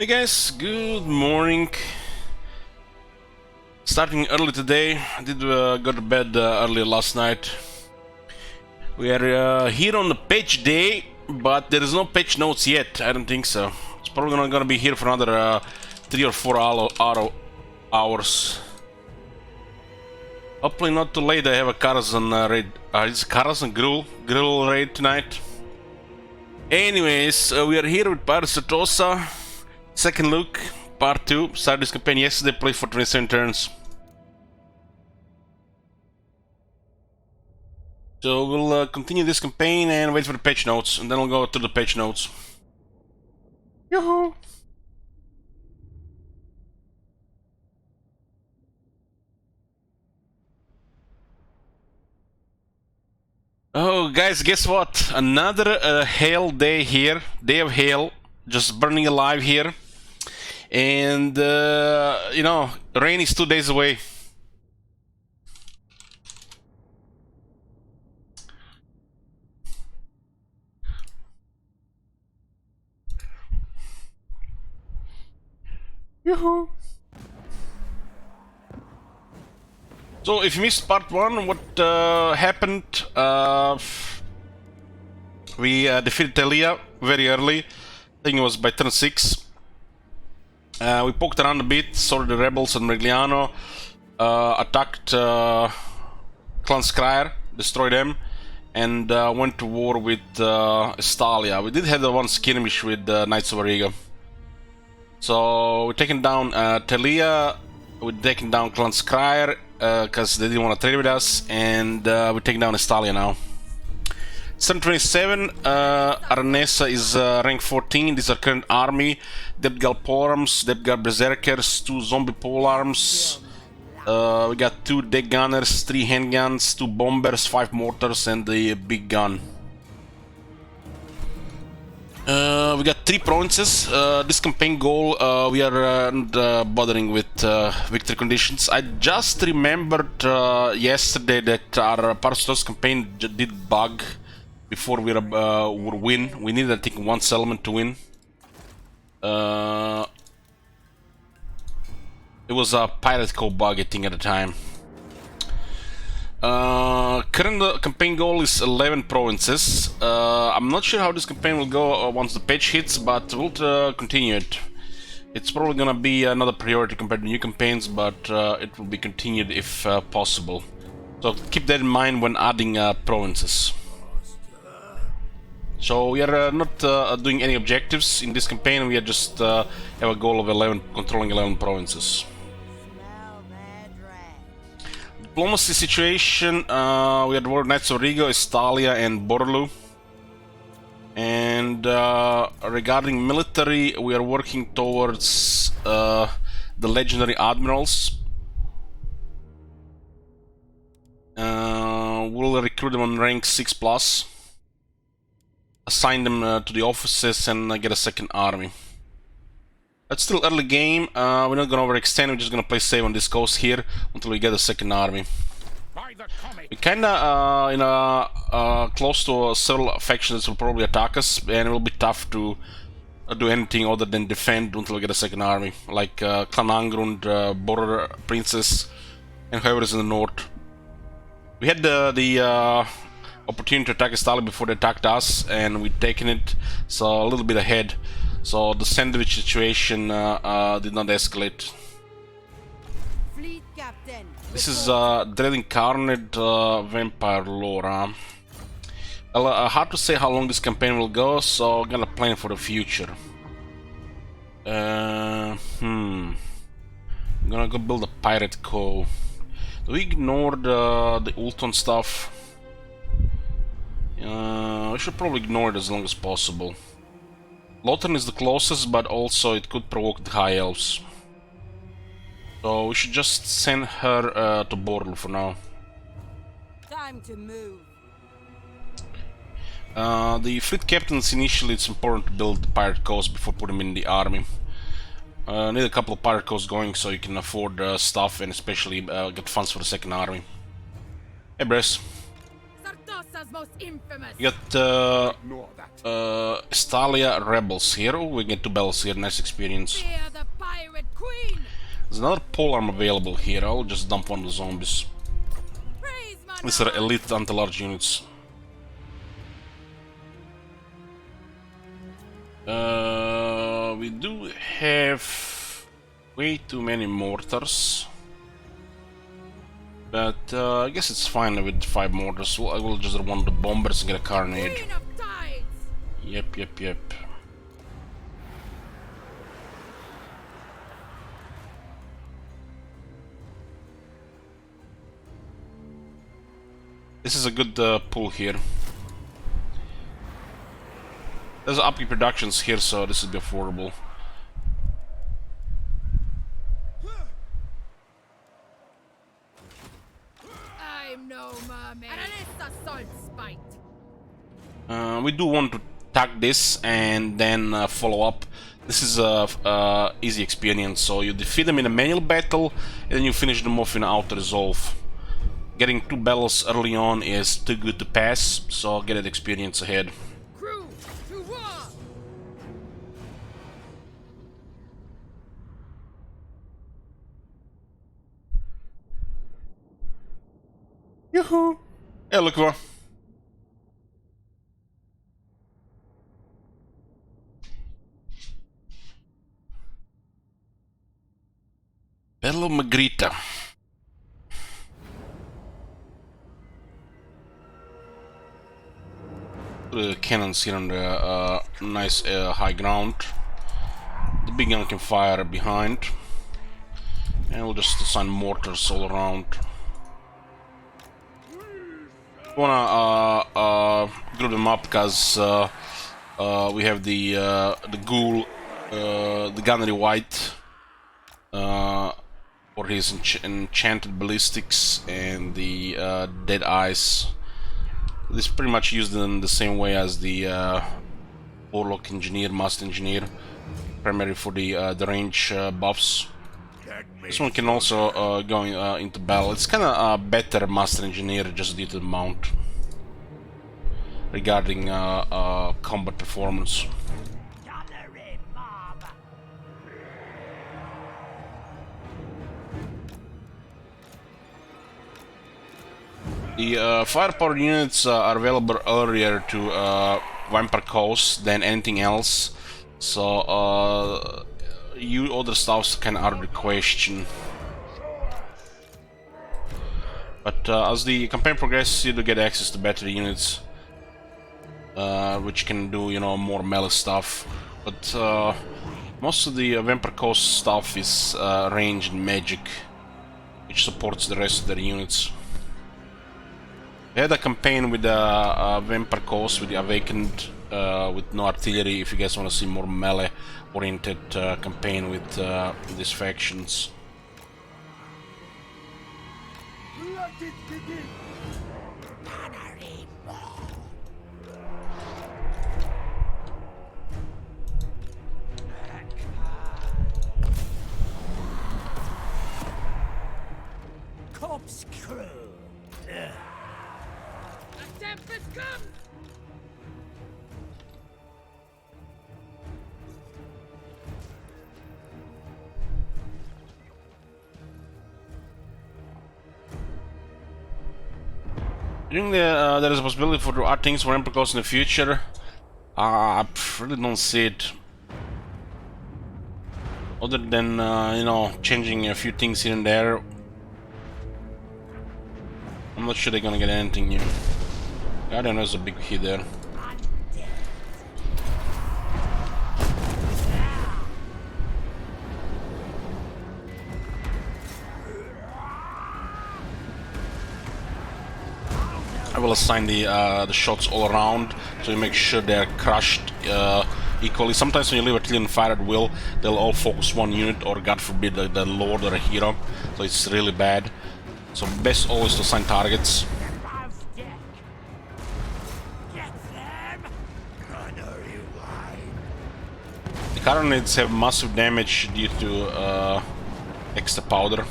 Hey guys, good morning. Starting early today. I did go to bed earlier last night. We are here on the patch day, but there is no patch notes yet. I don't think so. It's probably not gonna be here for another 3 or 4 hours. Hopefully not too late. I have a Karazhan raid. It's a Karazhan grill raid tonight. Anyways, we are here with Sartosa. Second look, part 2. Started this campaign yesterday, played for 27 turns. So we'll continue this campaign and wait for the patch notes, and then we'll go to the patch notes. Yoo-hoo! Oh guys, guess what? Another hail day here. Day of hail. Just burning alive here. And, you know, rain is 2 days away. Yoo-hoo! So, if you missed part 1, what happened? We defeated Telia very early. I think it was by turn 6. We poked around a bit, saw the rebels and Merigliano, attacked Clan Scryer, destroyed them, and went to war with Estalia. We did have the one skirmish with Knights of Ariga. So we're taking down Telia, we're taking down Clan Scryer because they didn't want to trade with us, and we're taking down Estalia now. 727, Aranesa is rank 14. These are current army. Depgal Polearms, Depgal Berserkers, 2 zombie polearms. We got 2 deck gunners, 3 handguns, 2 bombers, 5 mortars, and the big gun. We got 3 provinces. This campaign goal, we are not bothering with victory conditions. I just remembered yesterday that our Sartosa campaign did bug before we would win. We needed, I think, 1 settlement to win. It was a pirate code bug, I think, at the time. Current campaign goal is 11 provinces. I'm not sure how this campaign will go once the patch hits, but we'll continue it. It's probably gonna be another priority compared to new campaigns, but it will be continued if possible. So keep that in mind when adding provinces. So we are not doing any objectives in this campaign. We are just have a goal of controlling 11 provinces. Diplomacy situation, we had war Knights of Rigo, Estalia, and Borlu. And regarding military, we are working towards the legendary admirals. We'll recruit them on rank 6+. Assign them to the offices and get a second army. It's still early game. We're not gonna overextend. We're just gonna play safe on this coast here until we get a second army. We kinda close to several factions that will probably attack us, and it will be tough to do anything other than defend until we get a second army, like Clan Angrund, Border Princess, and whoever is in the north. We had the opportunity to attack Estalia before they attacked us, and we'd taken it, so a little bit ahead. So the sandwich situation did not escalate. Fleet Captain. This is Dread Incarnate Vampire lore. Well, hard to say how long this campaign will go, so I'm gonna plan for the future. I'm gonna go build a pirate cove. Do we ignore the Ulton stuff? We should probably ignore it as long as possible. Lothern is the closest, but also it could provoke the High Elves. So we should just send her to Borlu for now. Time to move. The fleet captains, initially it's important to build the pirate coves before putting them in the army. Need a couple of pirate coves going so you can afford stuff and especially get funds for the second army. Hey Bress. Sartosa Sartosa's most infamous. We got Estalia Rebels here. Oh, we get 2 bells here, nice experience. Fear the pirate queen. There's another polearm available here. I'll just dump one of the zombies. Praise my These are lord. elite anti-large units. We do have way too many mortars. But I guess it's fine with 5 mortars. Well, I will just run one of the bombers and get a carnage. Queen of tides. Yep. This is a good pull here. There's upkeep productions here, so this will be affordable. I'm no mermaid. Analyst assault spite. We do want to tag this and then follow up. This is easy experience, so you defeat them in a manual battle and then you finish them off in auto resolve. Getting 2 battles early on is too good to pass, so get that experience ahead. Crew to war. Yoo-hoo! Yeah, look for. Battle of Magrita. Cannons here on the nice high ground. The big gun can fire behind. And we'll just assign mortars all around. We wanna group them up because we have the ghoul, the gunnery white, for his enchanted ballistics, and the dead eyes. This is pretty much used in the same way as the warlock engineer, master engineer, primarily for the range buffs. This one can also go into battle. It's kind of a better master engineer just due to the mount regarding combat performance. The firepower units are available earlier to Vampire Coast than anything else, so you other stuff's kind of out of the question. But as the campaign progresses, you do get access to better units, which can do, you know, more melee stuff. But most of the Vampire Coast stuff is range and magic, which supports the rest of their units. We had a campaign with the Vampire Coast, with the Awakened, with no artillery. If you guys want to see more melee-oriented campaign with these factions. Let it begin. Corpse crew. A tempest comes. Do you think there is a possibility for art things for Vampire Coast in the future? I really don't see it. Other than, you know, changing a few things here and there. I'm not sure they're gonna get anything new. Guardian has a big hit there. I will assign the shots all around, so you make sure they're crushed equally. Sometimes when you leave artillery fire at will, they'll all focus one unit, or God forbid the lord or a hero, so it's really bad. So best always to assign targets. The carronades have massive damage due to extra powder.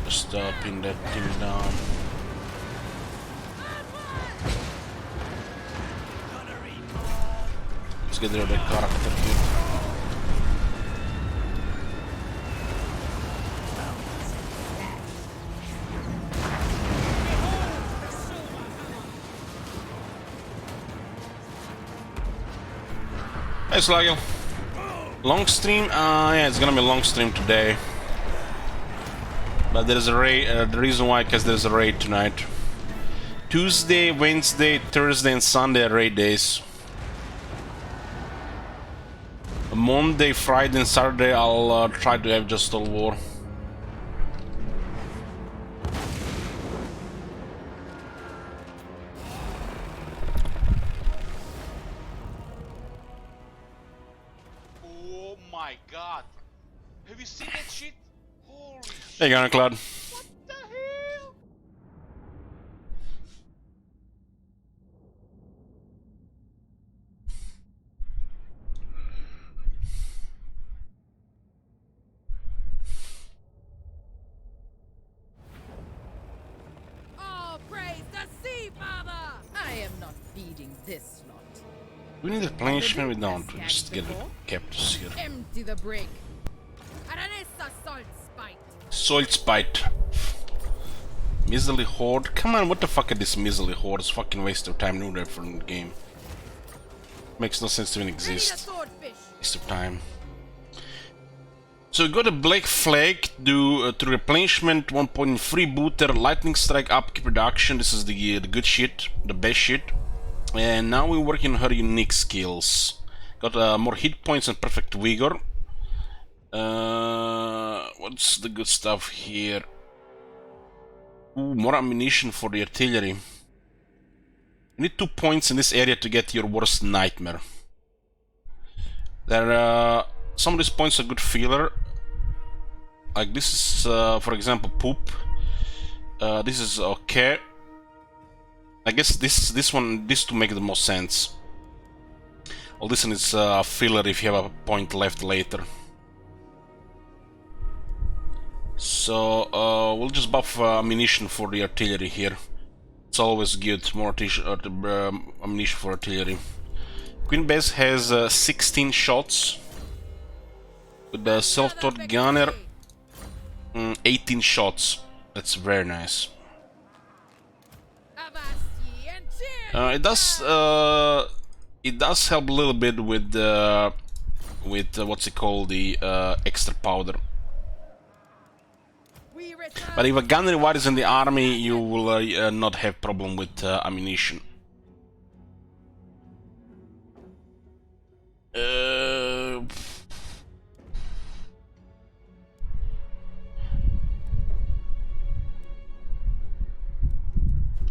Just pin that thing down. Let's get rid of the character here. Hey Slagel. Long stream? Yeah, it's gonna be a long stream today. But there's a raid, the reason why, because there's a raid tonight. Tuesday, Wednesday, Thursday and Sunday are raid days. Monday, Friday and Saturday I'll try to have just all war. Oh my god! Have you seen that shit? Holy shit! Hey, Gunner Cloud. What the hell? Oh, praise the sea, father! I am not feeding this lot. We need a replenishment, we don't. We just get the captors here. Empty the brig. Aranessa salt spite. Soil spite. Miserly horde. Come on, what the fuck are these miserly hordes? Fucking waste of time, new different game. Makes no sense to even Ready the exist. swordfish. Waste of time. So we got a black flag, do to replenishment 1 point freebooter, lightning strike upkeep reduction. This is the good shit, the best shit. And now we're working on her unique skills. Got more hit points and perfect vigor. What's the good stuff here? Ooh, more ammunition for the artillery. You need 2 points in this area to get your worst nightmare. There, some of these points are good filler. Like this is, for example, poop. This is okay. I guess these two make the most sense. Well, this one is filler if you have a point left later. So we'll just buff ammunition for the artillery here. It's always good, more ammunition for artillery. Queen Bess has 16 shots. With the self-taught gunner, 18 shots. That's very nice. Avast ye and cheer. It does help a little bit with what's it called, the extra powder. We return. But if a gunnery war is in the army, you will not have problem with ammunition.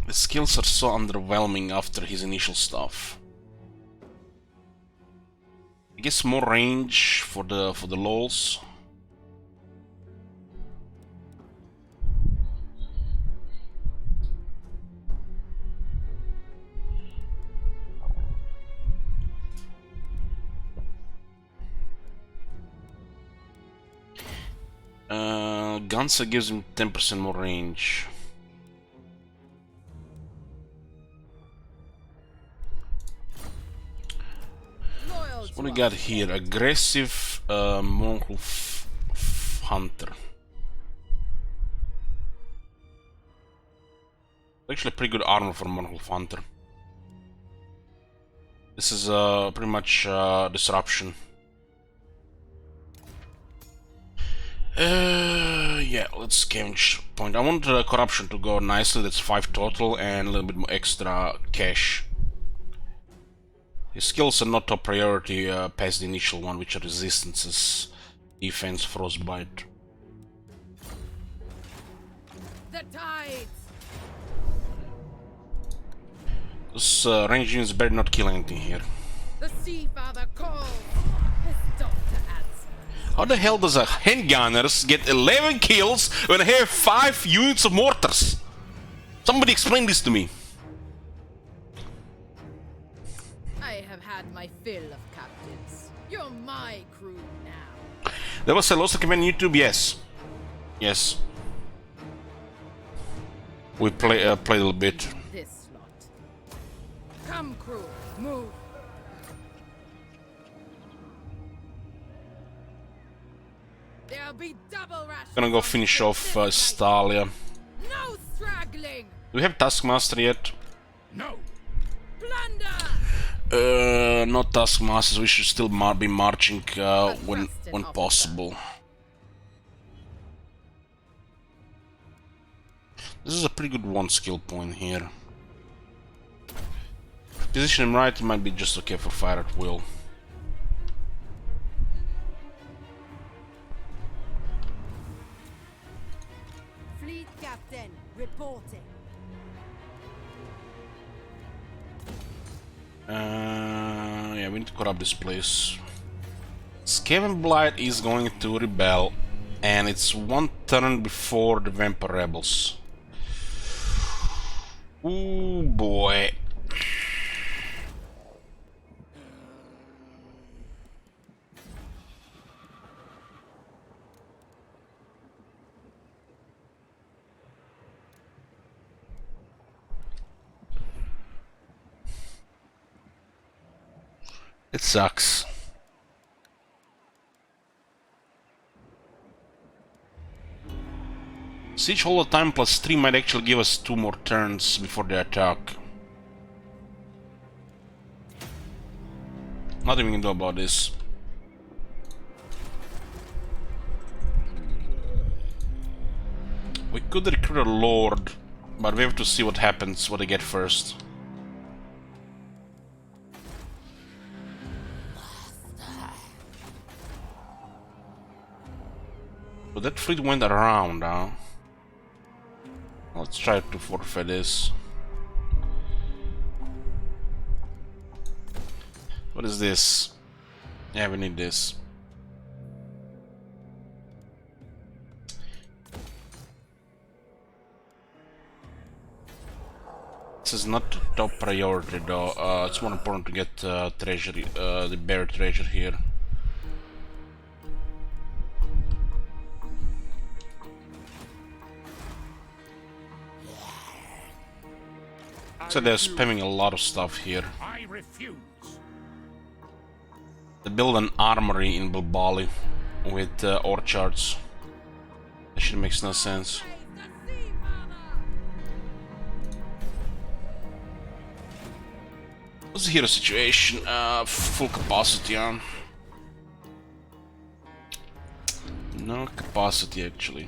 The skills are so underwhelming after his initial stuff. I guess more range for the lols. Gunsa gives him 10% more range. Loyal What do we got here? Aggressive Mongol hunter. Actually, pretty good armor for Mongol hunter. This is pretty much disruption. Yeah, let's scavenge point. I want corruption to go nicely. That's 5 total and a little bit more extra cash. His skills are not top priority past the initial one, which are resistances, defense, frostbite. the tides. Those range units better not kill anything here. The sea father calls. His daughter answers. How the hell does a handgunners get 11 kills when I have 5 units of mortars? Somebody explain this to me. I have had my fill of captives. You're my crew now. There was a lost command on YouTube, yes. Yes. We play a little bit. This slot. Come, crew, move. There'll be double rations. Gonna go finish off Stalia. No straggling. Do we have Taskmaster yet? No. Plunder. Not Taskmasters. We should still be marching when officer. possible. This is a pretty good one skill point here. Position him right, it might be just okay for fire at will. Fleet captain reporting. Yeah, we need to corrupt this place. Skaven Blight is going to rebel, and it's one turn before the Vampire Rebels. Ooh boy. It sucks. Siege hold time plus 3 might actually give us 2 more turns before the attack. Nothing we can do about this. We could recruit a lord, but we have to see what happens, what they get first. So that fleet went around, huh? Let's try to forfeit this. What is this? Yeah, we need this. This is not the top priority though. It's more important to get treasury, the buried treasure here. So they're spamming a lot of stuff here. I refuse. They build an armory in Bilbali with orchards. That shit makes no sense. What's the hero situation? Full capacity, huh? No capacity actually.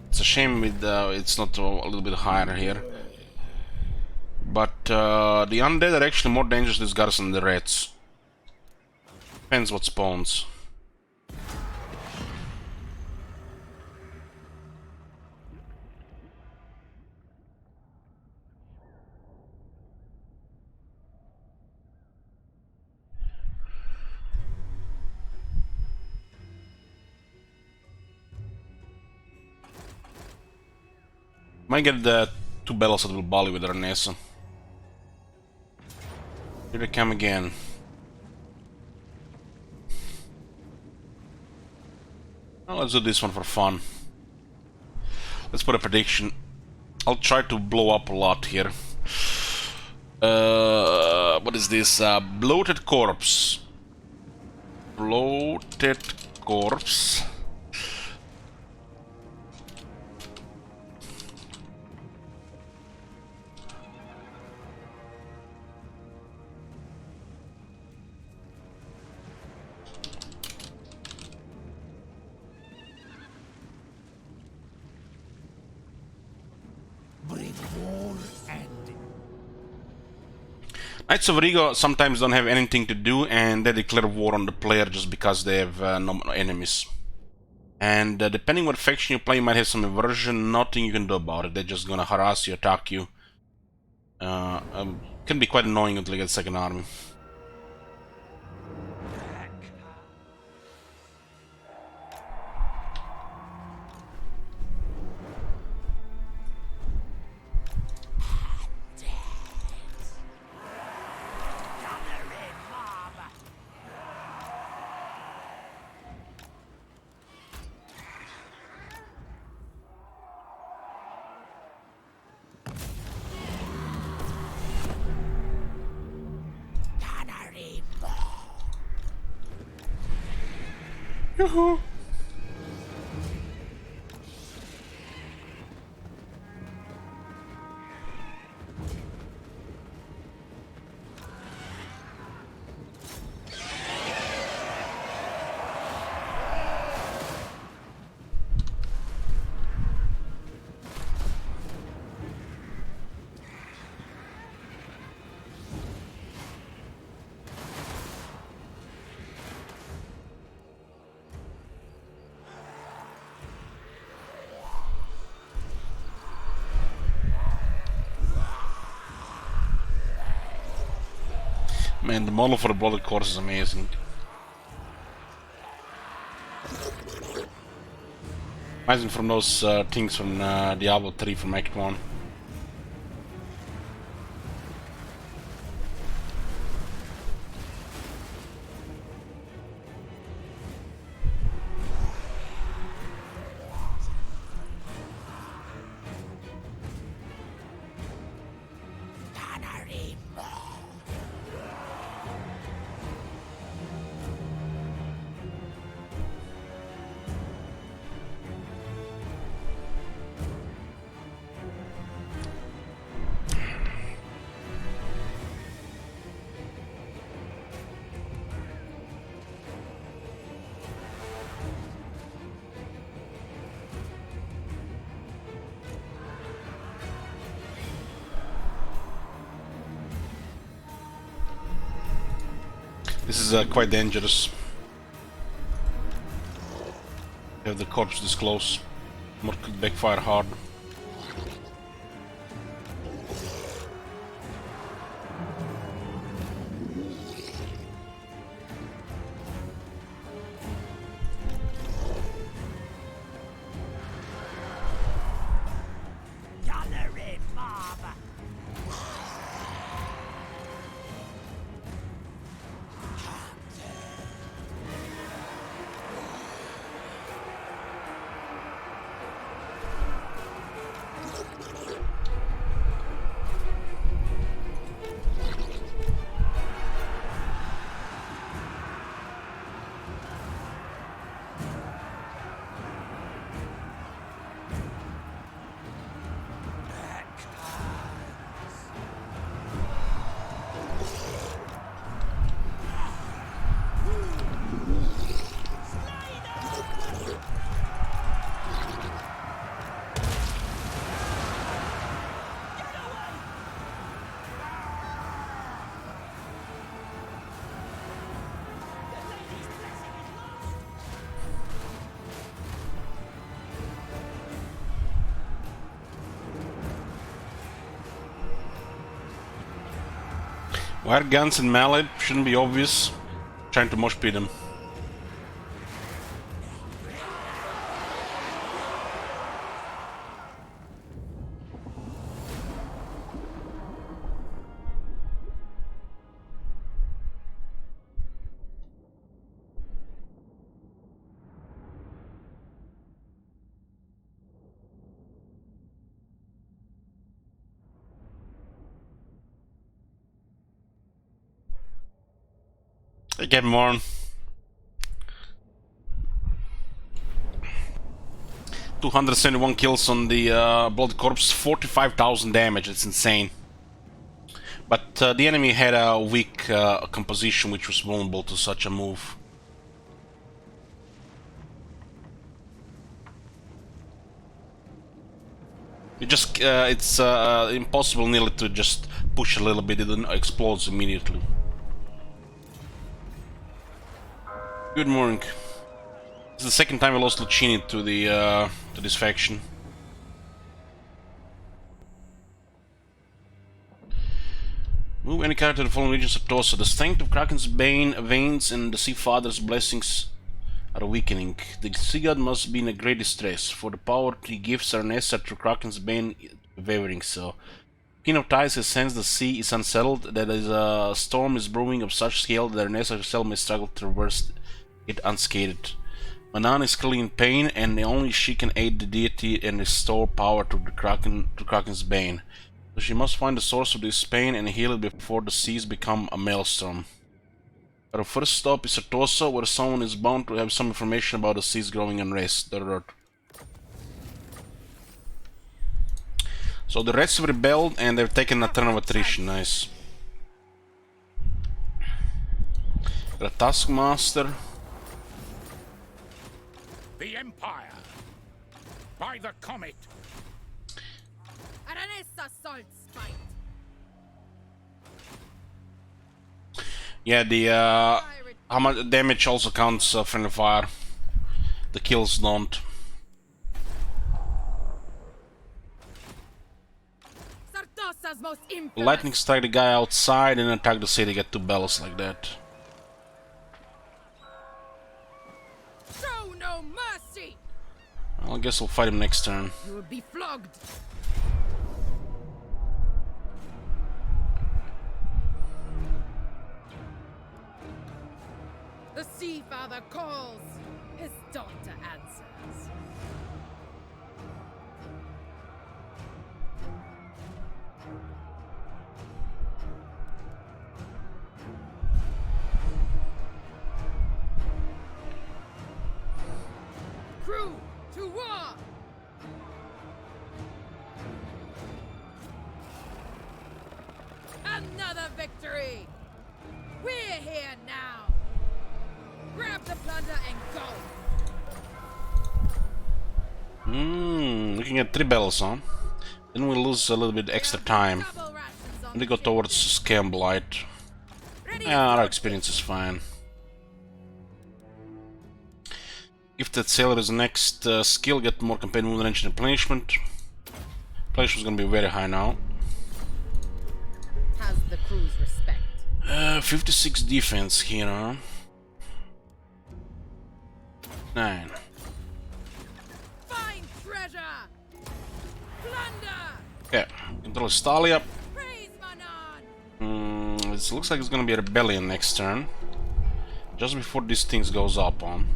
It's a shame with it's not a little bit higher here. But the undead are actually more dangerous to this garrison than the reds. Depends what spawns. Might get the 2 battles at Bilbali with Arnesa. Here they come again. Well, let's do this one for fun. Let's put a prediction. I'll try to blow up a lot here. What is this? Bloated corpse. Bloated corpse. Bring war and Knights of Rigo sometimes don't have anything to do and they declare war on the player just because they have no enemies. And depending what faction you play, you might have some aversion, nothing you can do about it. They're just gonna harass you, attack you. Can be quite annoying until you get second army. Yoo-hoo! Man, the model for the Blooded Corpse is amazing. Reminds me from those things from Diablo 3 from Act 1. This is quite dangerous. You have the corpse this close. More could backfire hard. Wire guns and melee shouldn't be obvious. Trying to mosh pit them. Get more. 271 kills on the Blood Corpse, 45,000 damage. It's insane. But the enemy had a weak composition, which was vulnerable to such a move. You just it's impossible nearly to just push a little bit; it explodes immediately. Good morning. This is the second time I lost Lucchini to the to this faction. Move any character to the following region: Sartosa. The strength of Kraken's Bane veins and the Sea Father's blessings are weakening. The Sea God must be in a great distress, for the power he gives are necessary to Kraken's Bane wavering. So, King of Tides has sensed the sea is unsettled, that a storm is brewing of such scale that Arnessa herself may struggle to reverse it unscathed. Manan is clearly in pain, and only she can aid the deity and restore power to Kraken's Bane. So she must find the source of this pain and heal it before the seas become a maelstrom. Our first stop is Sartosa, where someone is bound to have some information about the seas growing unrest. So the Reds have rebelled and they've taken a turn of attrition. Nice. Got a Taskmaster. The Empire. By the comet. Aranessa salt spite. Yeah, the how much damage also counts friendly fire. The kills don't. Sartosa's most infamous. Lightning strike the guy outside and attack the city. Get 2 bells like that. Show no mercy. Well, I guess we'll fight him next turn. You will be flogged. The Sea Father calls. His daughter answers. Crew, to war! Another victory! We're here now! Grab the plunder and go! Looking at 3 bells, huh? Then we lose a little bit extra time. Double rations on When we go towards Scam Blight. Ready Yeah, our experience is fine. Gifted Sailor's next skill, get more campaign movement range and replenishment. Replenishment is gonna be very high now. has the crew's respect. 56 defense here, huh? 9. Find treasure! Plunder! Yeah, control Stalia. Praise Manon! It looks like it's gonna be a rebellion next turn. Just before these things goes up on.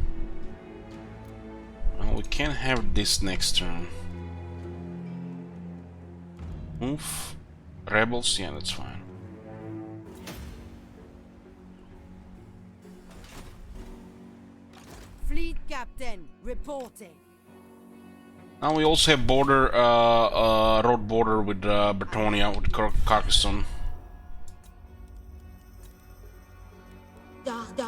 Well, we can have this next turn. Move. Rebels, yeah, that's fine. Fleet captain, reporting. Now we also have border, road border with Bretonia, with Carcassonne. Dark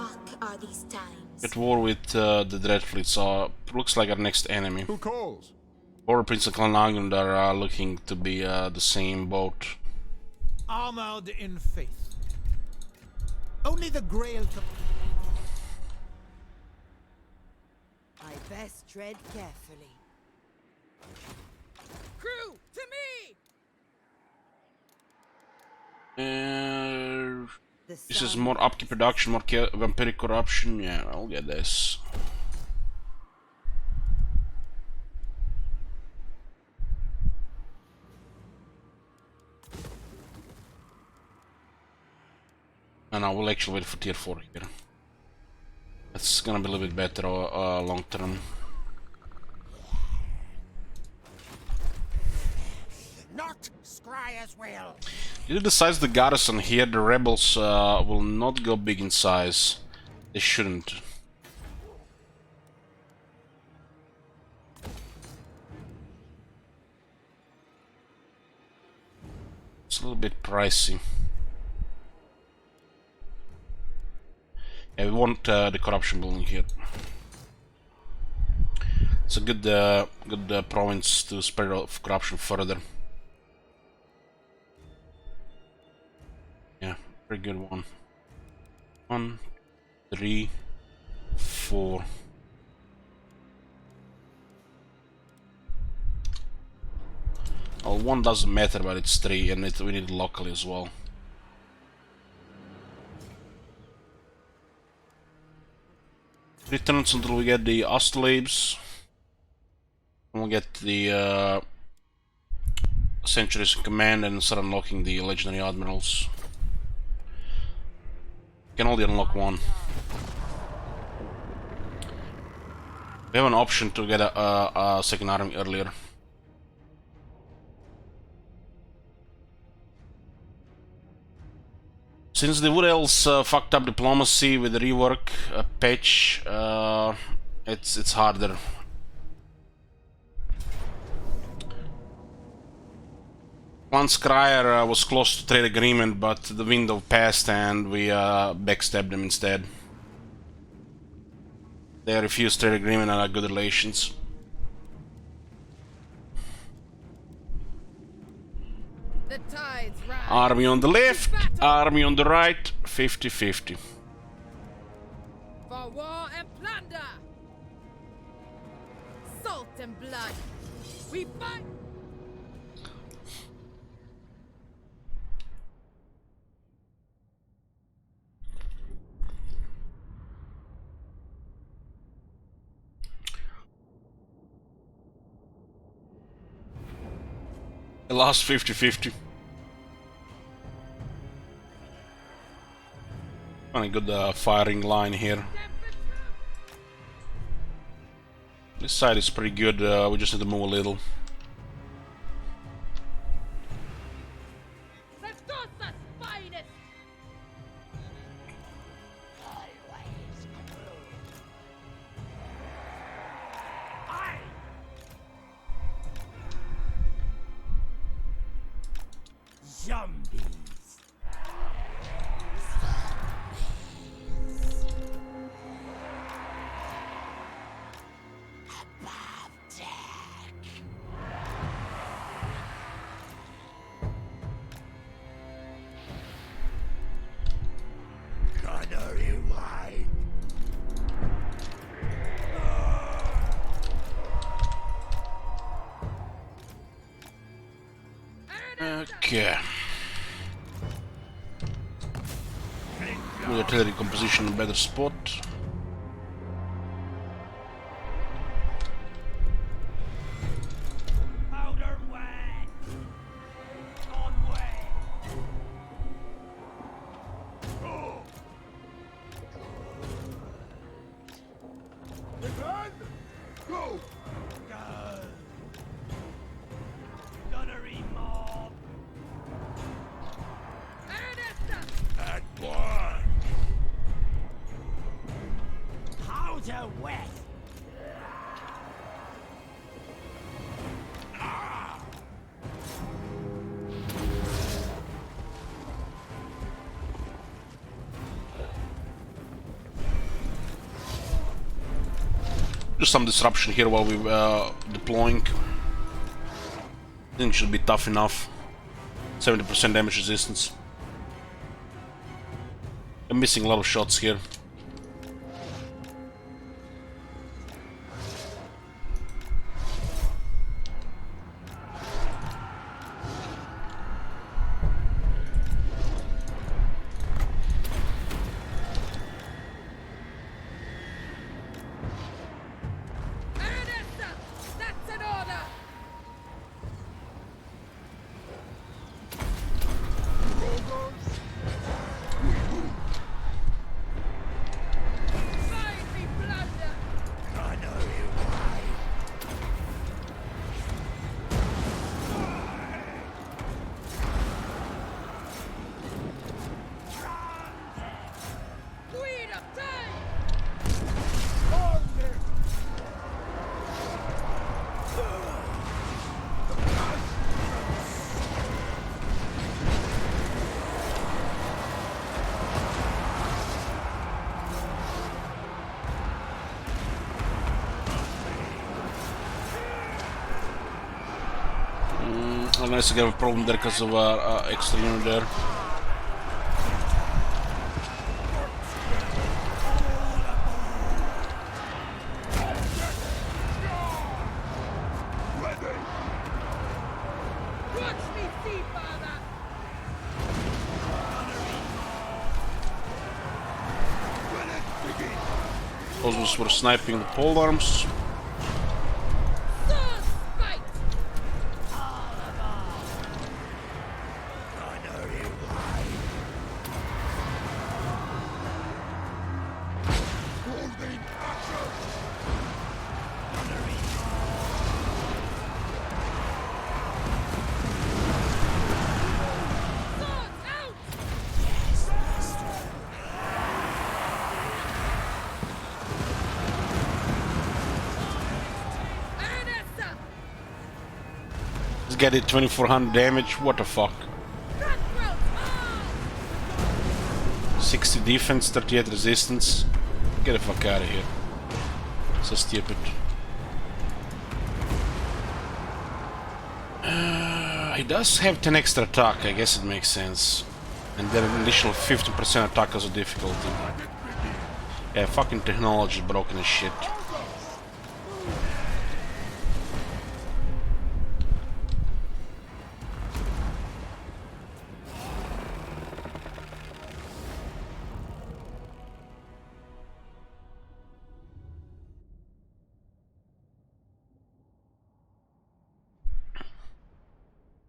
are these times. At war with the Dread Fleet, so looks like our next enemy. Who calls? Border Prince and Clan Agund are looking to be the same boat. Armored in faith. Only the Grail to... I best tread carefully. Crew, to me! This is more upkeep production, more vampiric corruption. Yeah, I'll get this. And I will actually wait for tier 4 here. That's gonna be a little bit better long term. Not Scryer's will. Due to the size of the garrison here, the rebels will not go big in size. They shouldn't. It's a little bit pricey. Yeah, we want the corruption building here. It's a good, good province to spread out corruption further. Yeah, pretty good one. 1, 3, 4. Well, 1 doesn't matter, but it's 3, and we need it locally as well. Returns until we get the astrolabes. And we'll get the centuries in command and start unlocking the legendary admirals. Can only unlock 1. We have an option to get a second army earlier. Since the Wood Elves fucked up diplomacy with the rework patch, it's harder. One Scryer was close to trade agreement, but the window passed and we backstabbed them instead. They refused trade agreement and had good relations. The tides rise. Army on the left, army on the right, 50-50. For war and plunder. Salt and blood. We fight. The last 50-50. And a good firing line here. This side is pretty good, we just need to move a little. Sartosa's finest. Zombies. Gunnery wide. Okay. With artillery composition in a better spot. Powder wet. On way. Defend. Go. Go. Gunnery mob. At one. Powder wet. Just some disruption here while we deploying. I think it should be tough enough. 70% damage resistance. I'm missing a lot of shots here. That's an order. Find me plunder. Gunnery wide. Queen of time. Unless I have a problem there because of extra unit there. Watch me see, father. Those were sniping the pole arms. Sword fight. Gunnery wide. Holding action. Gunnery Swords out. get it 2400 damage. What the fuck? Cutthroat on! 60 defense, 38 resistance. Get the fuck out of here. So stupid. He does have 10 extra attack, I guess it makes sense. And then an additional 15% attack as a difficulty. Yeah, fucking technology is broken as shit.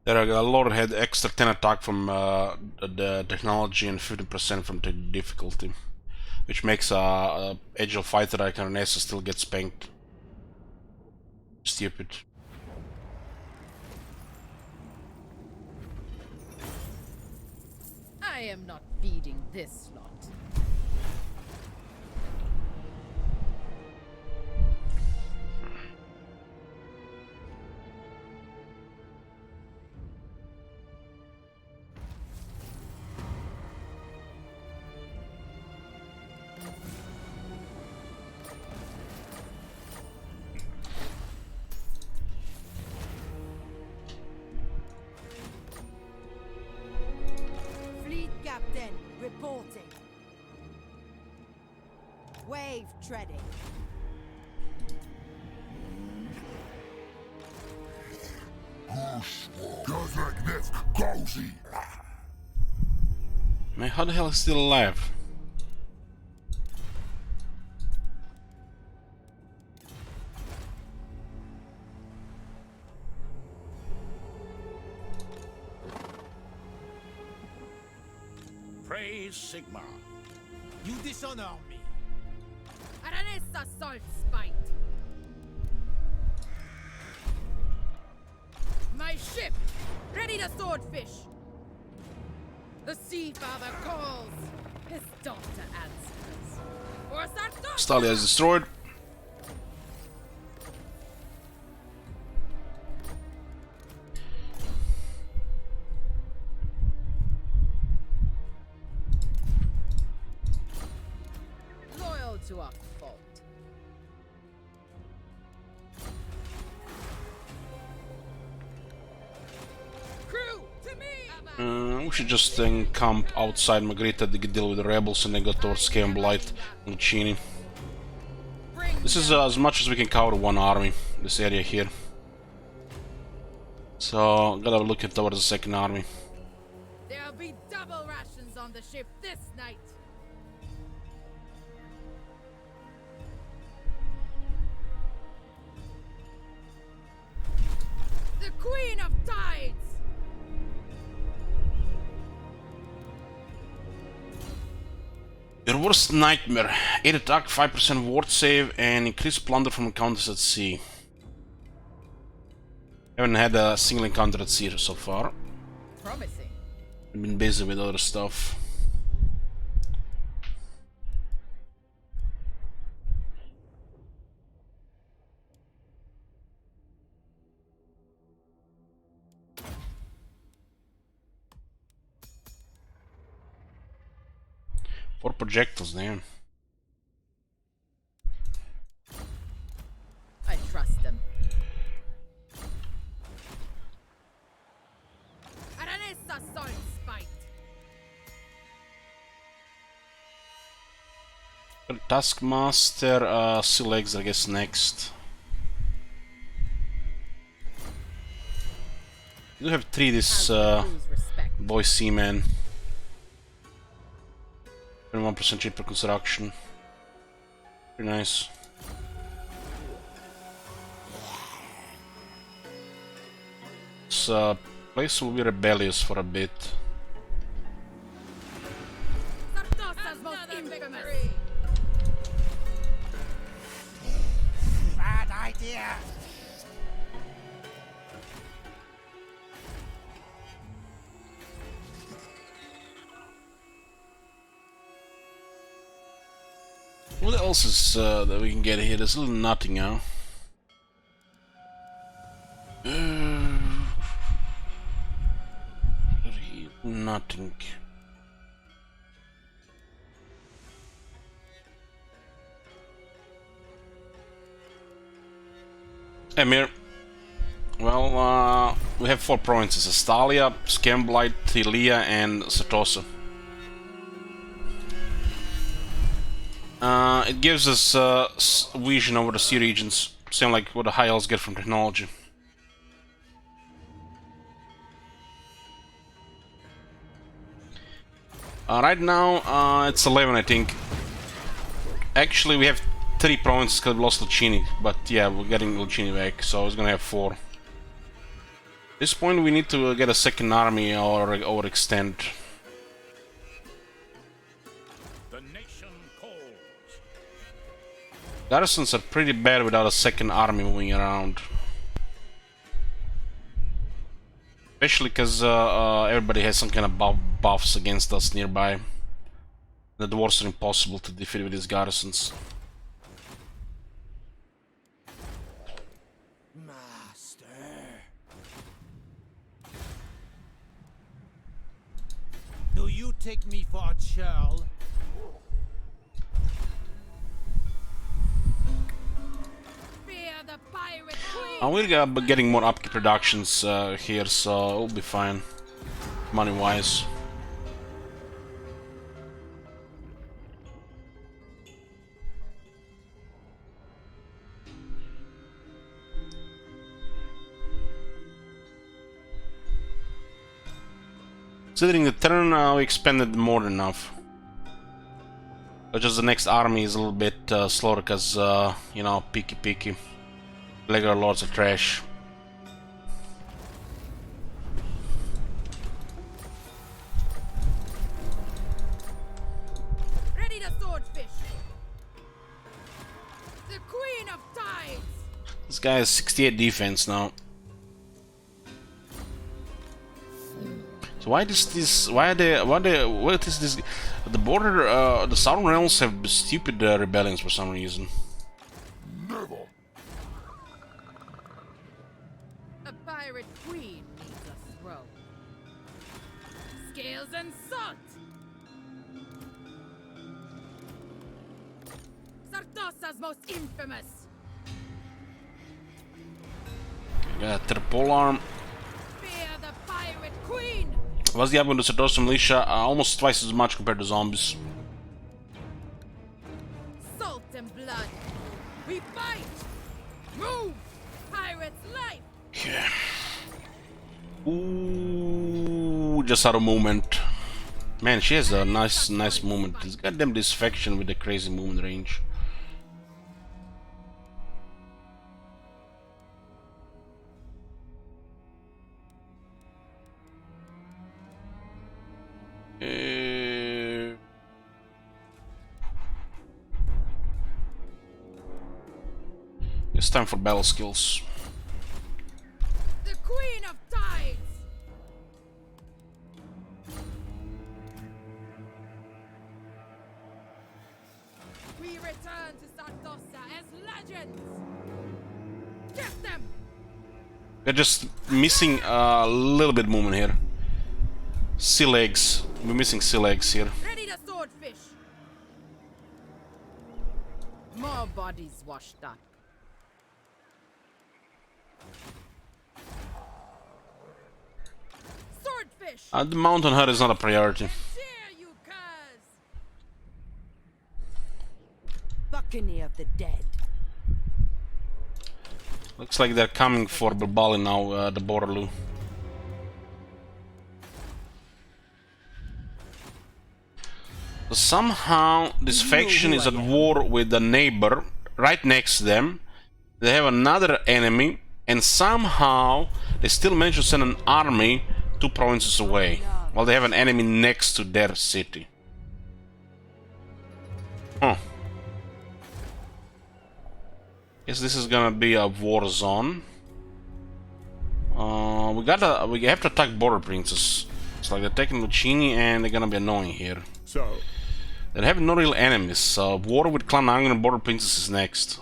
There are a lot had extra 10 attack from the technology and 15% from the difficulty, which makes a agile fighter like Arnesa still get spanked. Stupid. I am not feeding this lot. Fleet captain reporting. Wave treading. Goes like this, cozy. Man, how the hell is he still alive? Praise Sigma. You dishonor me. Aranesa salt spite. My ship, ready to swordfish. The Sea Father calls. His daughter answers. For Sartosa! Stalia is destroyed. Loyal to a fault. Crew, to me! We should just then camp outside Magritta to deal with the rebels and then go towards Scam Blight and Lucchini. Bring This is as much as we can cover one army, this area here. So, gotta look at towards the second army. There'll be double rations on the ship this night. The Queen of Tides! Your worst nightmare. 8 attack, 5% ward save, and increased plunder from encounters at sea. Haven't had a single encounter at sea so far. Promising. I've been busy with other stuff. Four projectiles, damn. I trust them. Aranesa salt spite. Taskmaster, Sea Legs, I guess, next. You do have 3 this Lose respect. boy seaman. 21% cheaper construction. Pretty nice. This place will be rebellious for a bit. Sartosa's most infamous. Bad idea. What else is that we can get here? There's a little nothing now. think. Emir. Well, we have 4 provinces: Astalia, Scamblight, Thilia, and Sartosa. It gives us vision over the sea regions, same like what the high elves get from technology. Right now, it's 11, I think. Actually, we have 3 provinces because we lost Lucini, but yeah, we're getting Lucini back, so it's gonna have 4. At this point, we need to get a second army or overextend. The nation calls. Garrisons are pretty bad without a second army moving around. Especially because everybody has some kind of buffs against us nearby. The dwarves are impossible to defeat with these garrisons. Master. Do you take me for a churl? Fear the pirate queen! We're getting more upkeep productions here, so it'll be fine, money-wise. Considering the turn, we expended more than enough. But just the next army is a little bit slower because, you know, picky. Regular lords are trash. Ready the swordfish! The queen of tides! This guy has 68 defense now. So what is this? What is this? The border, the Southern Realms have stupid rebellions for some reason. Never. A pirate queen needs a throne. Scales and salt! Sartosa's most infamous! Got a triple arm. Fear the pirate queen! What's the upgrade to Sartosa militia? Almost twice as much compared to zombies. Salt and blood! We fight! Move! Pirate's life! Okay. Ooh, just out of movement. Man, she has a nice movement. This goddamn disfection with the crazy movement range. It's time for battle skills. The queen of tides! We return to Sartosa as legends! Get them! We're just missing a little bit movement here. Sea legs. We're missing sea legs here. Ready the swordfish! More bodies washed up. Swordfish! The mountain hut is not a priority. Cheer, you curs! Buccaneer of the dead. Looks like they're coming for Bilbali now, the Borderloo. So somehow this faction is at war with the neighbor right next to them. They have another enemy, and somehow they still manage to send an army 2 provinces away, while they have an enemy next to their city. Huh. Guess this is gonna be a war zone. We have to attack Border Princess. It's like they're taking Lucini and they're gonna be annoying here. So, They have no real enemies, so war with Clan Angon and Border Princess is next.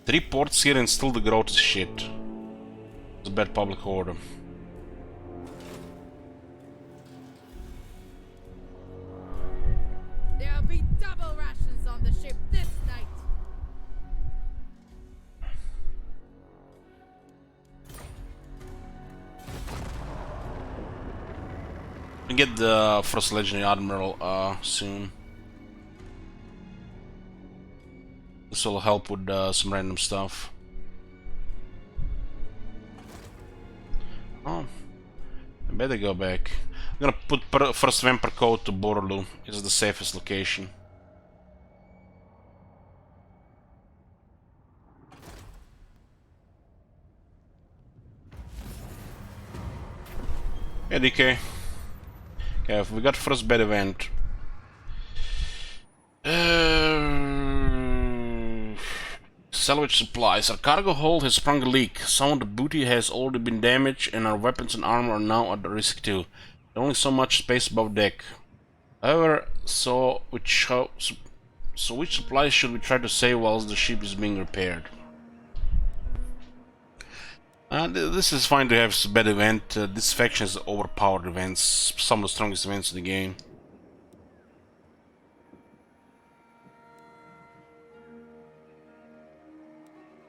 3 ports here and still the growth is shit. It's a bad public order. There'll be double rations on the ship this night. We get the first legendary admiral soon. This will help with some random stuff. Oh, I better go back. I'm gonna put first Vampire Code to Borlu. It's the safest location. Yeah, DK. Okay, we got first bad event. Salvage supplies. Our cargo hold has sprung a leak. Some of the booty has already been damaged, and our weapons and armor are now at risk too. There's only so much space above deck. However, which supplies should we try to save whilst the ship is being repaired? This is fine to have a bad event. This faction has overpowered events, some of the strongest events in the game.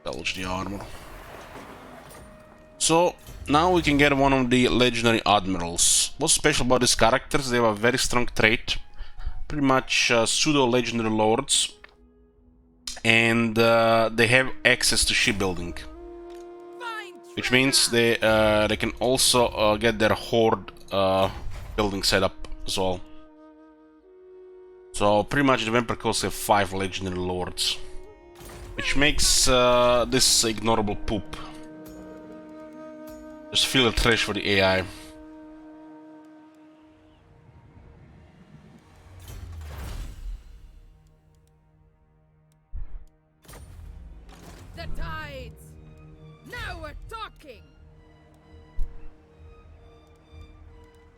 Salvage the armor. So now we can get one of the legendary admirals. What's special about these characters? They have a very strong trait, pretty much pseudo legendary lords, and they have access to shipbuilding. Which means they can also get their horde building set up as well. So pretty much the Vampire Codes have 5 legendary lords, which makes this ignorable poop. Just feel the trash for the AI. The tides. Now we're talking.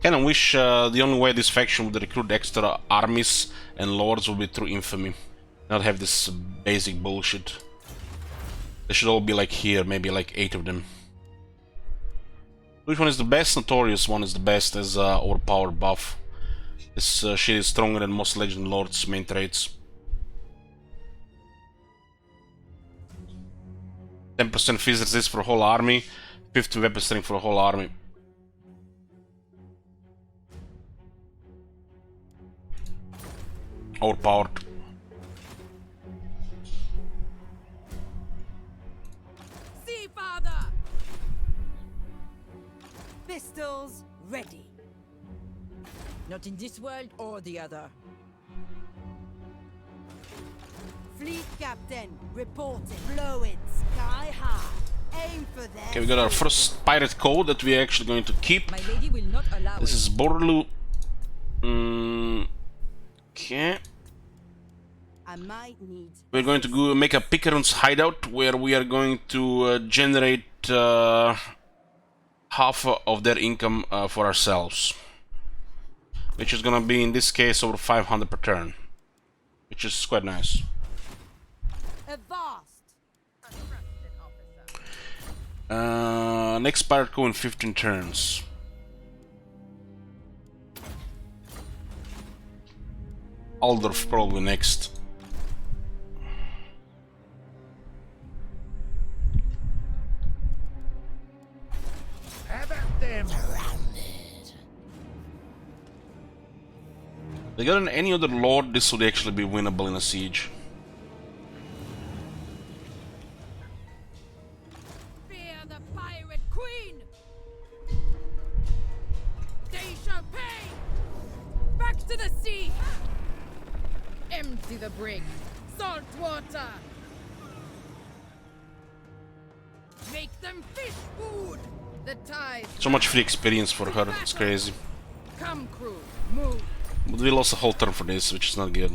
Kinda wish the only way this faction would recruit extra armies and lords would be through infamy. Not have this basic bullshit. They should all be like here, maybe like 8 of them. Which one is the best? Notorious one is the best as overpowered buff. This shit is stronger than most legend lords' main traits. 10% phys resist for a whole army, 50 weapon strength for a whole army. Overpowered. See, father. Pistols ready. Not in this world or the other. Fleet captain, reporting. Blow it sky high. Aim for them. Okay, we got our first pirate code that we're actually going to keep. My lady will not allow This is Borlu. Okay. I might need. We're going to go make a Picaron's hideout where we are going to generate half of their income for ourselves, which is gonna be in this case over 500 per turn, which is quite nice. Avast. Next pirate code in 15 turns. Aldorf probably next. Have at them. They got any other lord, this would actually be winnable in a siege. Fear the pirate queen. They shall pay. Back to the sea. Empty the brig. Salt water. Make them fish food. The tides. So much free experience for her, it's crazy. Come, crew. Move. But we lost a whole turn for this, which is not good.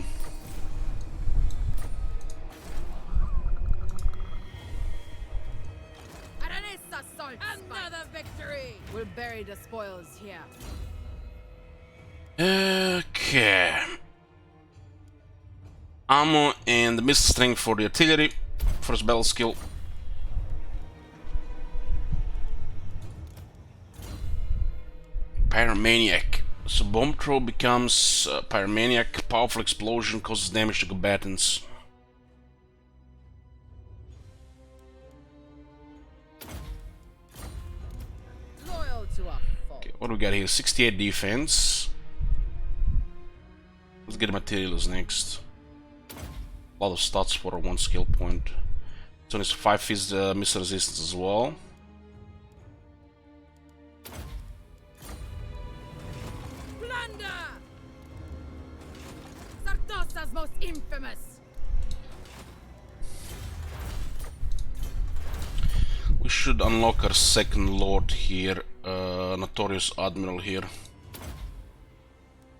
Aranessa salt. Another victory. We'll bury the spoils here. Okay. Ammo and the missile strength for the artillery. First battle skill. Pyromaniac. So bomb throw becomes pyromaniac. Powerful explosion causes damage to combatants. Loyal to a fault. Okay, what do we got here? 68 defense. Let's get materials next. A lot of stats for one skill point. So it's 5 feet missile resistance as well. Plunder! Sartosa's most infamous. We should unlock our second lord here, Notorious Admiral here.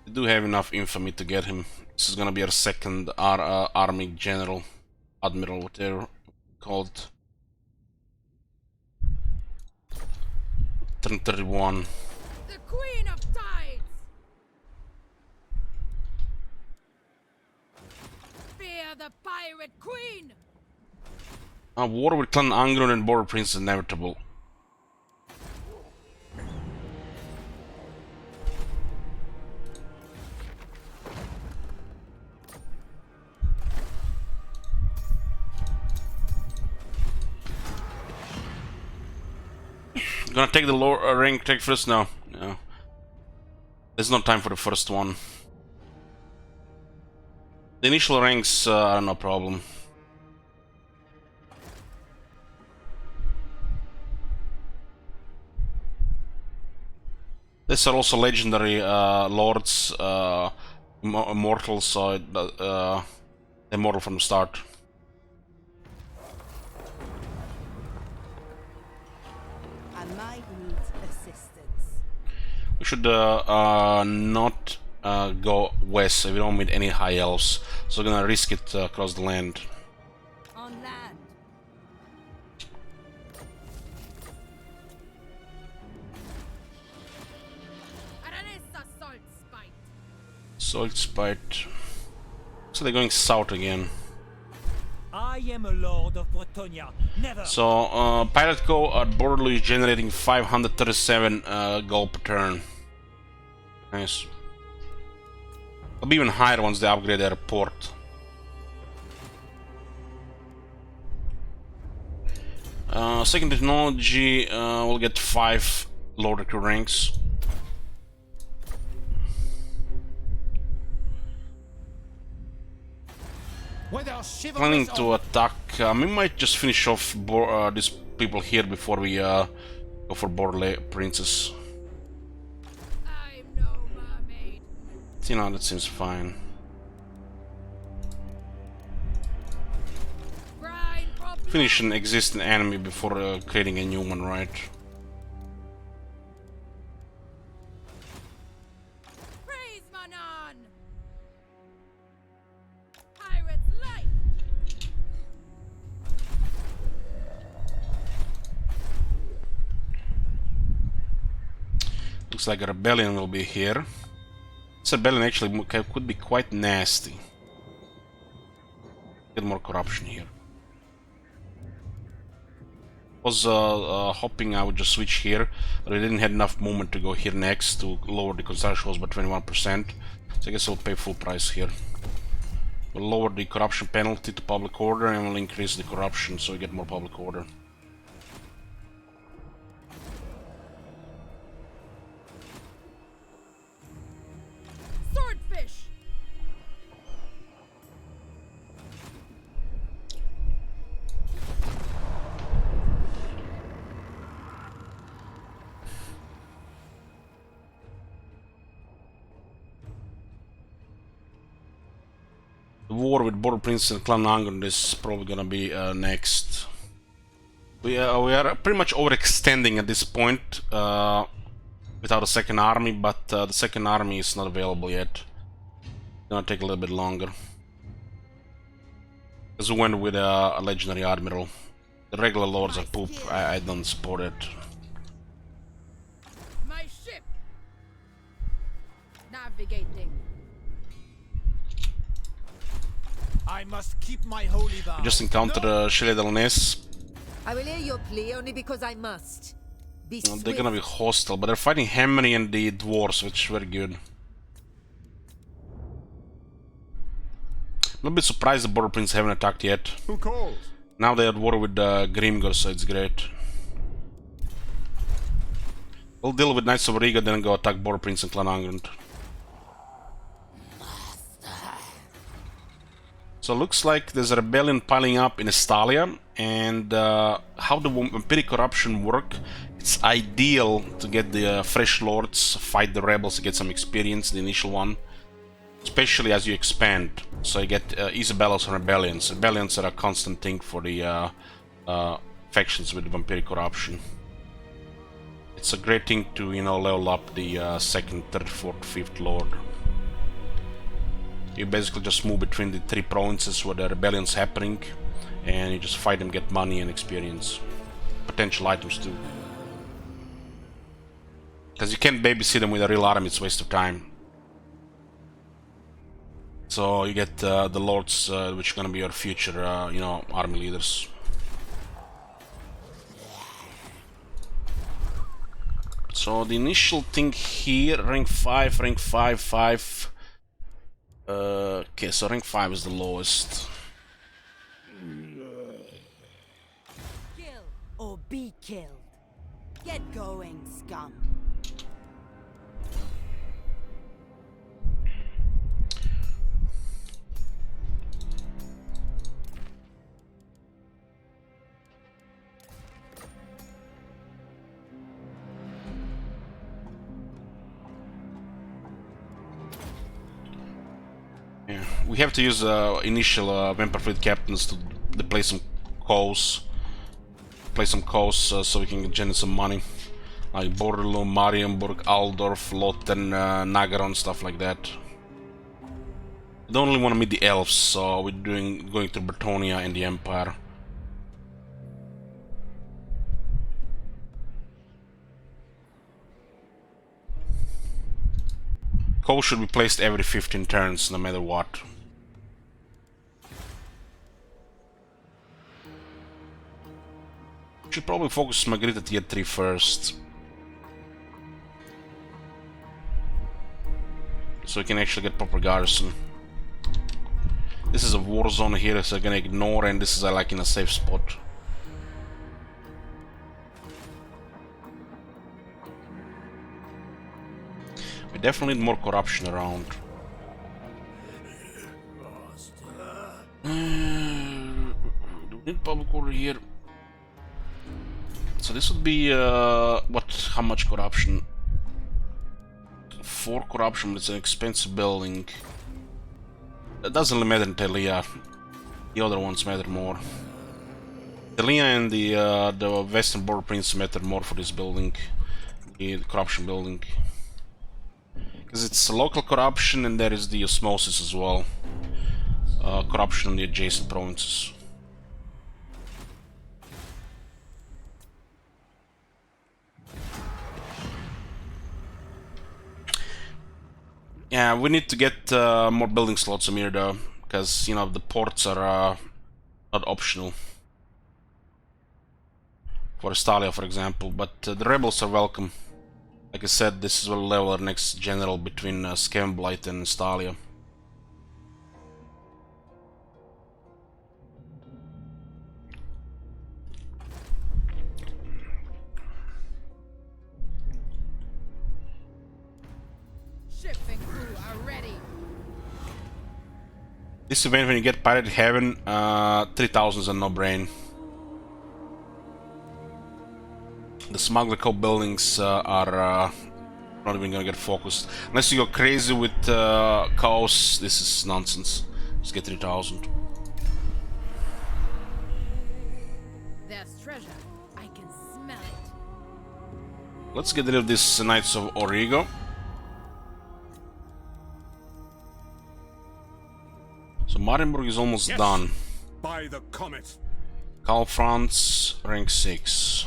We do have enough infamy to get him. This is gonna be our second army general, admiral, whatever called. Turn 31. The Queen of Tides! Fear the Pirate Queen! A war with Clan Angron and Border Prince is inevitable. Gonna take the lower rank tech first now. No. There's no time for the first one. The initial ranks are no problem. These are also legendary lords, immortal, so immortal from the start. I might need assistance. We should not go west, so we don't meet any high elves. So we're gonna risk it across the land. On land. Aranessa Salt Spite. Salt Spite. So they're going south again. I am a lord of Bretonia. Never. So Pirate Co at Borderloo is generating 537 gold per turn. Nice. It'll be even higher once they upgrade their port. Second technology, we'll get 5 Lord Recruit ranks. Planning to attack. We might just finish off these people here before we go for Border Princess. I'm no mermaid. You know, that seems fine. Grind for Finish an existing enemy before creating a new one, right? praise, Manon! Pirate's life! Looks like a rebellion will be here. This rebellion actually could be quite nasty. Get more corruption here. Was hoping I would just switch here, but I didn't have enough movement to go here next to lower the construction cost by 21%. So I guess I'll pay full price here. We'll lower the corruption penalty to public order and we'll increase the corruption so we get more public order. Swordfish! The war with Border Prince and Clan Angon is probably gonna be next. We are pretty much overextending at this point without a second army, but the second army is not available yet. It's gonna take a little bit longer. Because we went with a legendary admiral. The regular lords are poop. I don't support it. My ship! Navigating. I I must keep my holy vow. We just encountered Chile del Nes. I will hear your plea only because I must. Be They're swift. gonna be hostile, but they're fighting Hammery and the dwarves, which is very good. I'm a bit surprised the Border Prince haven't attacked yet. Who calls? Now they're at war with Grimgor, so it's great. We'll deal with Knights of Riga, then go attack Border Prince and Clan Angrund. So looks like there's a rebellion piling up in Estalia, and how the vampiric corruption work, it's ideal to get the fresh lords, fight the rebels, get some experience, the initial one, especially as you expand. So you get Isabellas and rebellions. Rebellions are a constant thing for the factions with the vampiric corruption. It's a great thing to, you know, level up the second, third, fourth, fifth lord. You basically just move between the three provinces where the rebellion's happening, and you just fight them, get money and experience. Potential items too. Because you can't babysit them with a real army, it's a waste of time. So you get the lords, which are gonna be your future, you know, army leaders. So the initial thing here, rank 5, rank 5, 5. Okay, so rank 5 is the lowest. Kill or be killed. Get going, scum. Yeah, we have to use initial Vampire Fleet captains to play some coals. So we can generate some money. Like Borderlo, Marienburg, Aldorf, Lotten, Nagaron, stuff like that. I don't really want to meet the elves, so we're going to Bretonia and the Empire. Coal should be placed every 15 turns, no matter what. Should probably focus Margarita tier 3 first. So we can actually get proper garrison. This is a war zone here, so I'm gonna ignore, and this is like in a safe spot. We definitely need more corruption around. Do we need public order here? So this would be how much corruption? 4 corruption, but it's an expensive building. It doesn't really matter in Telia. The other ones matter more. Telia and the Western Border Prince matter more for this building, the corruption building. Because it's local corruption, and there is the osmosis as well. Corruption in the adjacent provinces. Yeah, we need to get more building slots here though, because, you know, the ports are not optional. For Estalia, for example, but the rebels are welcome. Like I said, this is will level our next general between Skavenblight and Estalia. Ship and crew are ready. This event, when you get Pirate Heaven, 3000 is a no-brain. The Smuggler Co buildings are not even gonna get focused. Unless you go crazy with Chaos, this is nonsense. Just get 3000. There's treasure. I can smell it. Let's get rid of these Knights of Origo. So Marienburg is almost done. By the comet. Karl Franz, rank 6.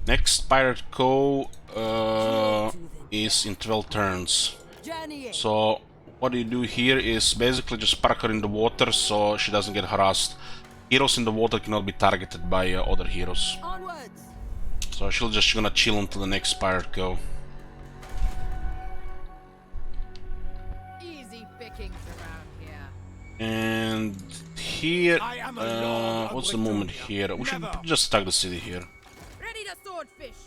Next Pirate Co is in 12 turns. Journey in. So what you do here is basically just park her in the water so she doesn't get harassed. Heroes in the water cannot be targeted by other heroes. Onwards! So she'll just gonna chill until the next pirate go. Easy pickings around here. And here, I am a lord of what's the movement Britonia. here? We should Never. just attack the city here. Ready to swordfish.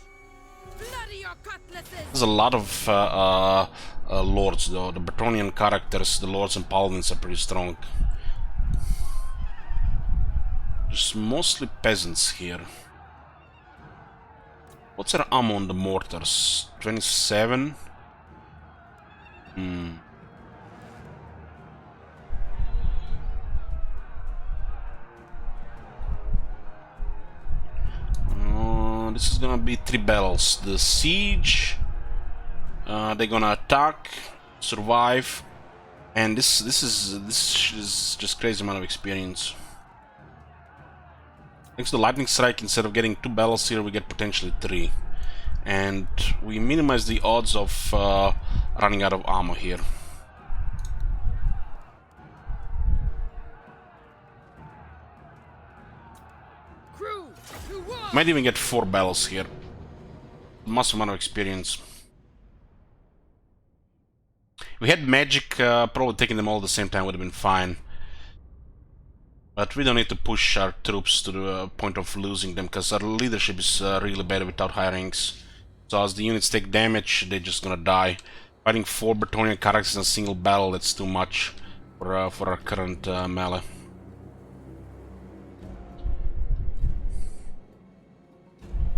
Bloody your cutlasses. There's a lot of lords though. The Bretonian characters, the lords and paladins are pretty strong. There's mostly peasants here. What's our ammo on the mortars? 27? This is gonna be 3 battles. The siege, they're gonna attack, survive, and this is just crazy amount of experience. Thanks to the lightning strike, instead of getting 2 battles here, we get potentially 3, and we minimize the odds of running out of ammo here. Crew, to war. Might even get 4 battles here. Massive amount of experience. If we had magic, probably taking them all at the same time would have been fine. But we don't need to push our troops to the point of losing them, because our leadership is really bad without high ranks. So as the units take damage, they're just gonna die. Fighting 4 Bretonian characters in a single battle, that's too much for our current melee.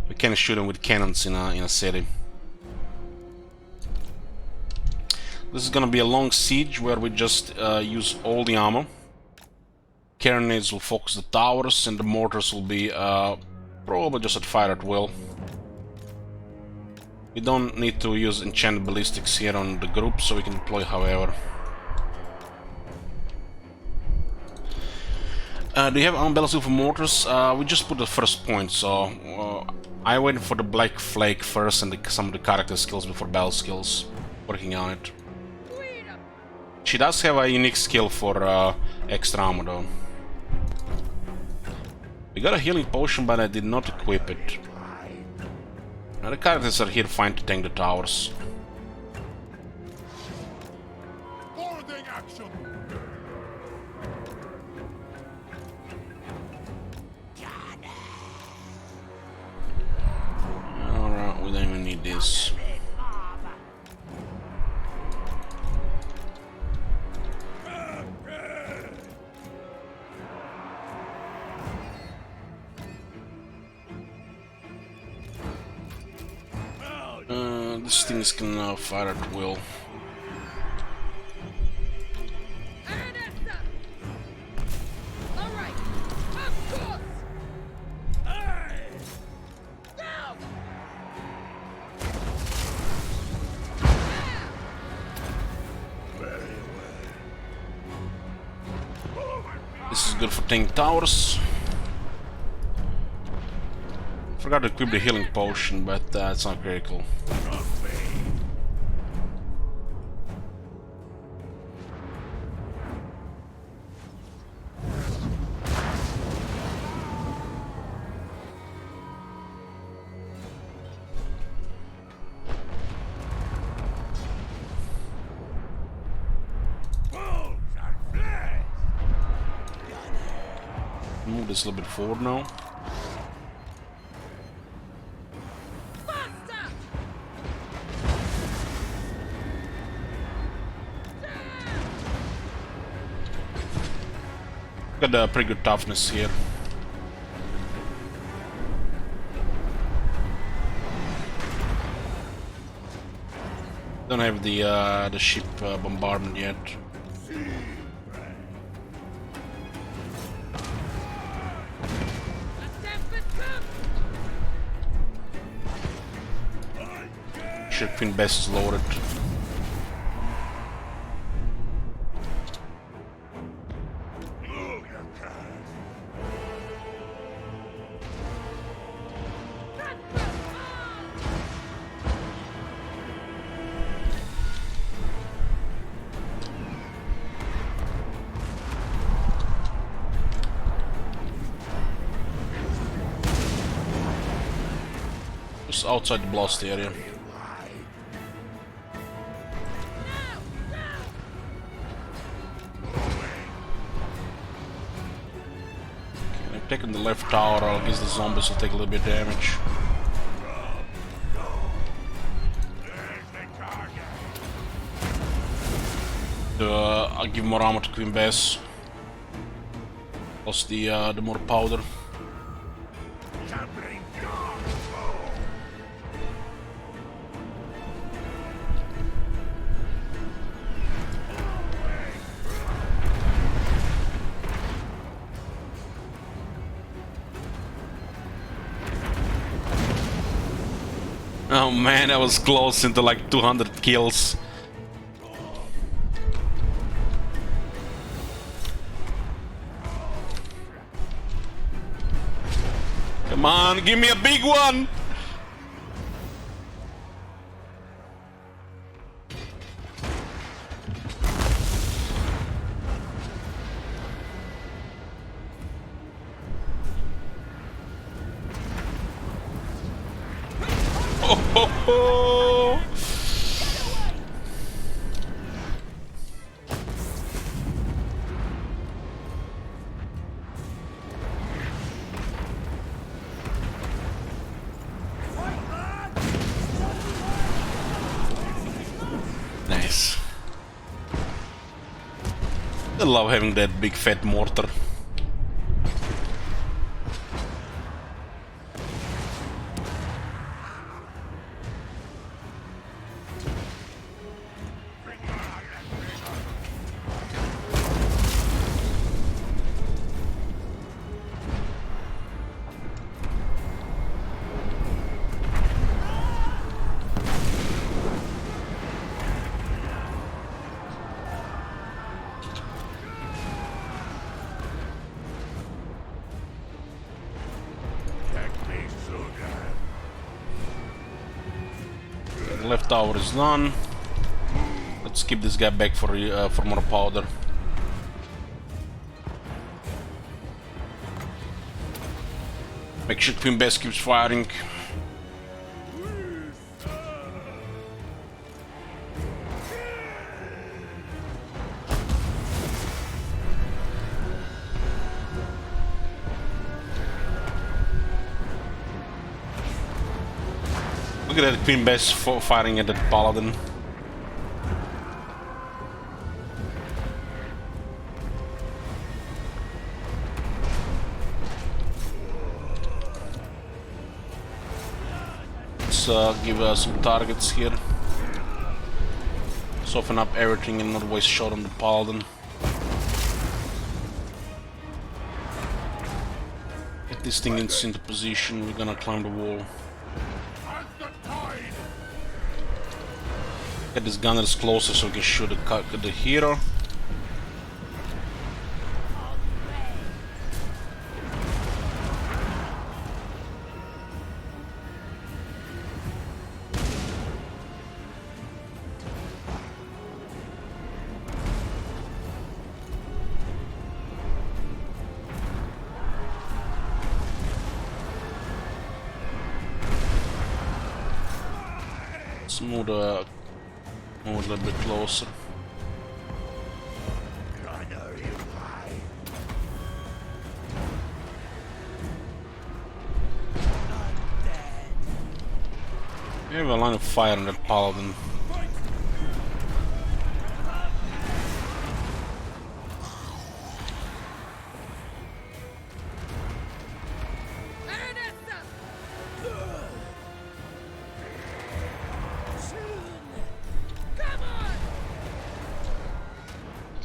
We can't shoot them with cannons in a city. This is gonna be a long siege where we just use all the ammo. Carronades will focus the towers, and the mortars will be probably just at fire at will. We don't need to use enchanted ballistics here on the group, so we can deploy however. Do you have unbalanced for mortars? We just put the first point, so I waited for the black flake first and some of the character skills before battle skills. Working on it. She does have a unique skill for extra ammo though. We got a healing potion, but I did not equip it. Now the characters are here fine to tank the towers. Boarding action! Alright, we don't even need this. These things can fire at will. All right, of course. Now. This is good for tank towers. Forgot to equip the healing potion, but it's not critical. Move this a little bit forward now. Got pretty good toughness here. Don't have the ship bombardment yet. Shipfin best is loaded. Just outside the blast area. Okay, I've taken the left tower. I guess the zombies will take a little bit of damage. I'll give more armor to Queen Bess. Plus the more powder. Oh man, that was close into like 200 kills. Come on, give me a big one! Oh, ho, ho. Nice. I love having that big fat mortar. Left tower is done. Let's keep this guy back for more powder. Make sure Queen Bess keeps firing. Look at that Queen Bess firing at that paladin. Let's give some targets here. Soften up everything and not waste shot on the paladin. Get this thing into position. We're gonna climb the wall. Get these gunners closer so we can shoot the hero. Let's move a little bit closer. We have a line of fire on that paladin.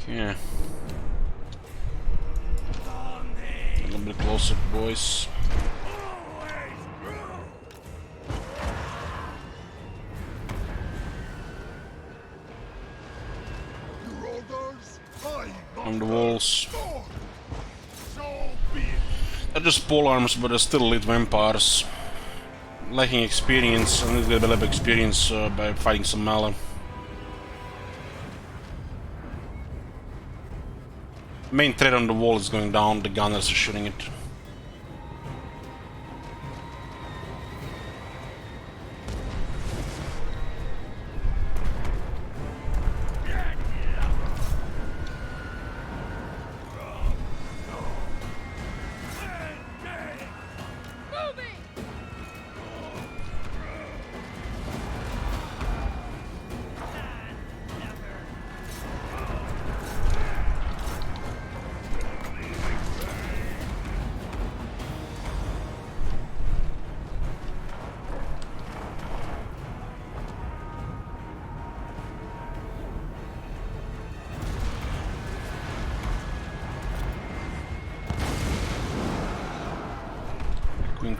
Yeah. A little bit closer, boys. On the walls. They're just pole arms, but they're still elite vampires. Lacking experience, I need to get a little bit of experience by fighting some melee. Main threat on the wall is going down, the gunners are shooting it.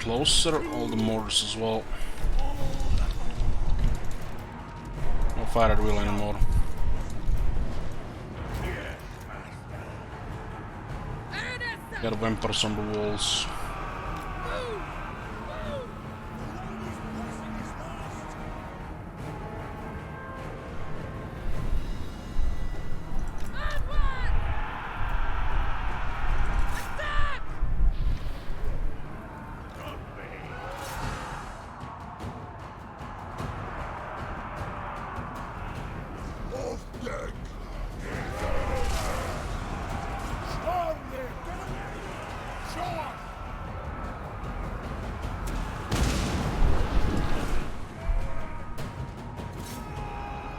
closer, all the mortars as well. No fire at will anymore. Got vampires on the walls.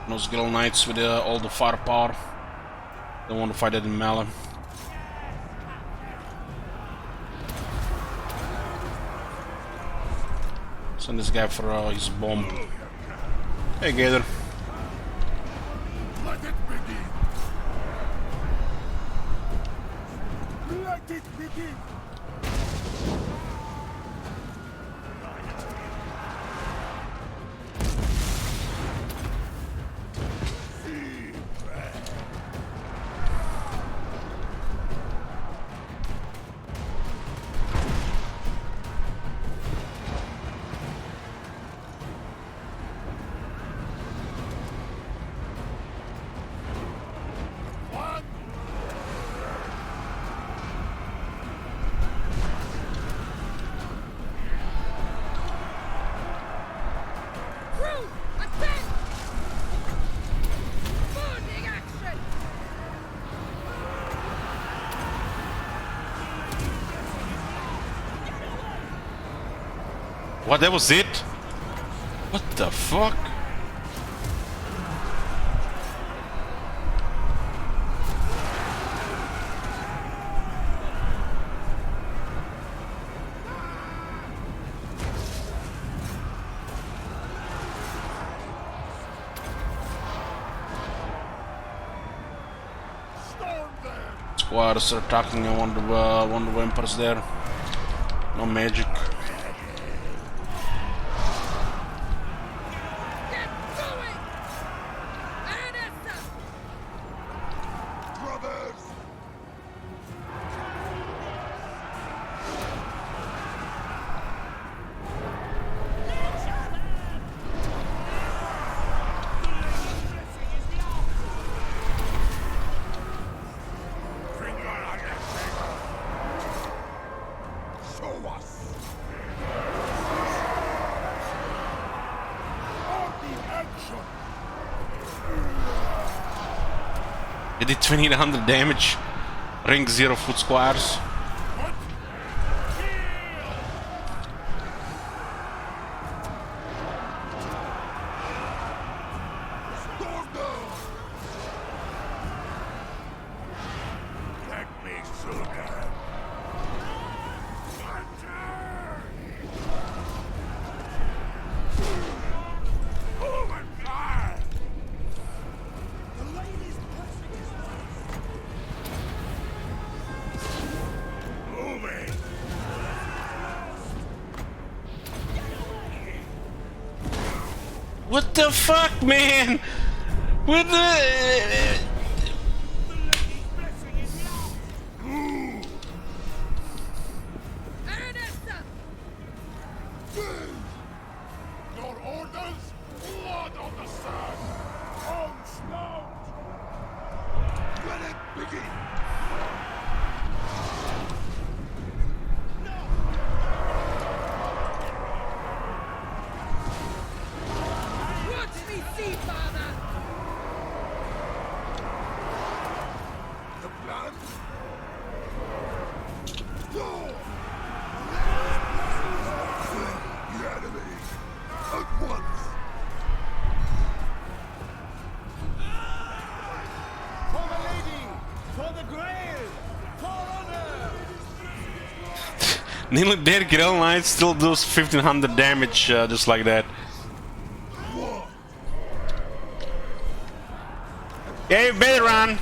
Those Girl Knights with all the firepower. Don't want to fight it in melee. Send this guy for his bomb. Hey, Gator. Let it begin. Let it begin. What, that was it? What the fuck? Squads are attacking one of the vampires there. No magic. They did 2800 damage. Ring 0 foot squares. What the fuck, man? What the... Your orders? Blood on the sand! On snout! Let it begin! Watch me see, Father! The plan? Go! The enemy! At once! For the lady! For the grail! For honor! Nearly dead Girl Knight still does 1500 damage just like that. Yeah, you better run!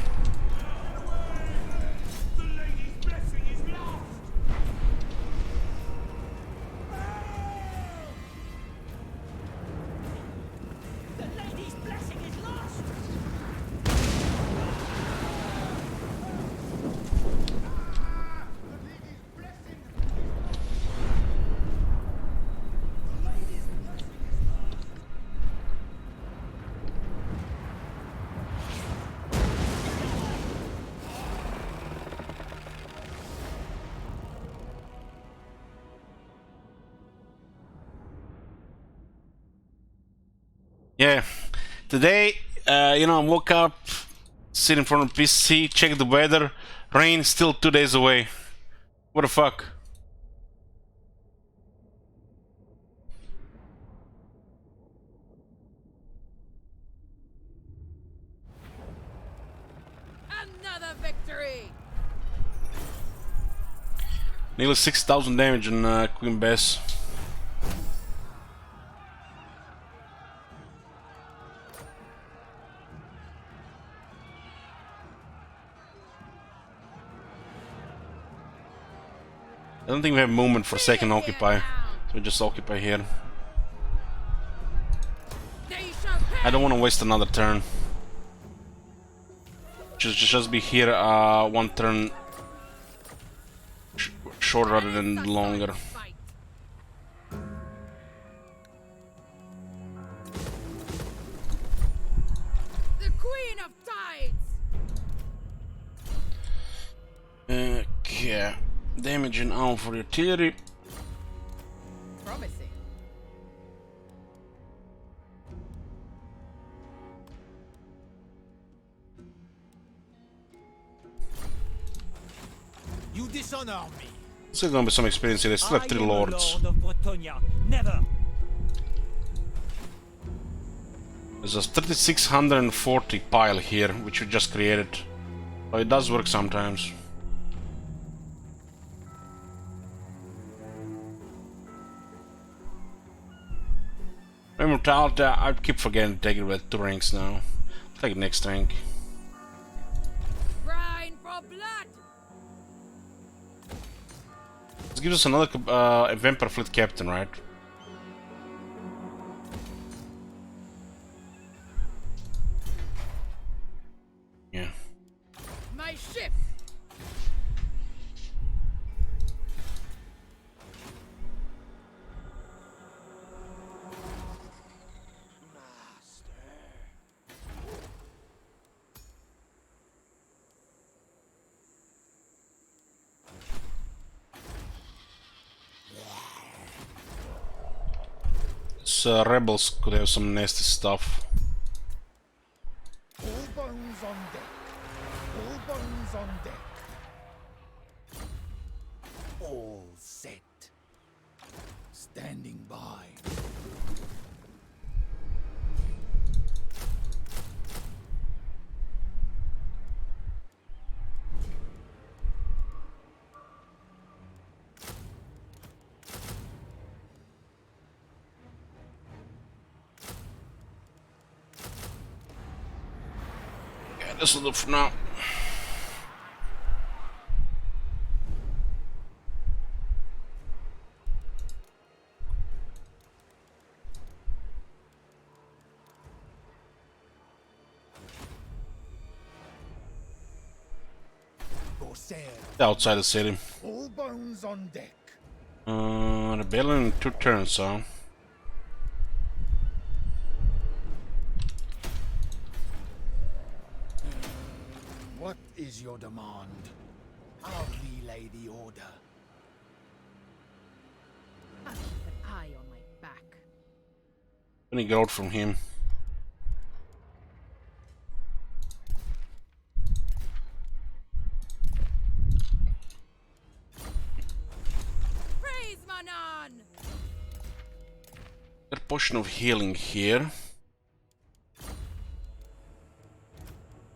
The lady's blessing is lost! Yeah. Today, you know, I woke up, sit in front of PC, check the weather. Rain still 2 days away. What the fuck? Another victory! Nearly 6,000 damage on Queen Bess. I don't think we have movement for second occupy, so we just occupy here. They shall I don't want to waste another turn. Just be here 1 turn short rather than longer. fight. The Queen of Tides! Okay, damaging out for artillery. Promising. You dishonor me. Still gonna be some experience here. They still have 3 I am a lords. Lord of Bretonia. Never. There's a 3640 pile here, which we just created. But it does work sometimes. Immortality, I keep forgetting to take it with 2 ranks now. Take next rank. Brine for blood! This gives us another Vampire Fleet Captain, right? Yeah. My ship! Rebels could have some nasty stuff. All bones on deck. All bones on deck. All set. Standing by. Yeah, this will do for now. Corsair. Outside the city. All bones on deck. Rebellion in 2 turns, huh? What is your demand? I'll relay the order. I'll keep an eye on my back. Any growth from him. Praise Manan! Got a potion of healing here.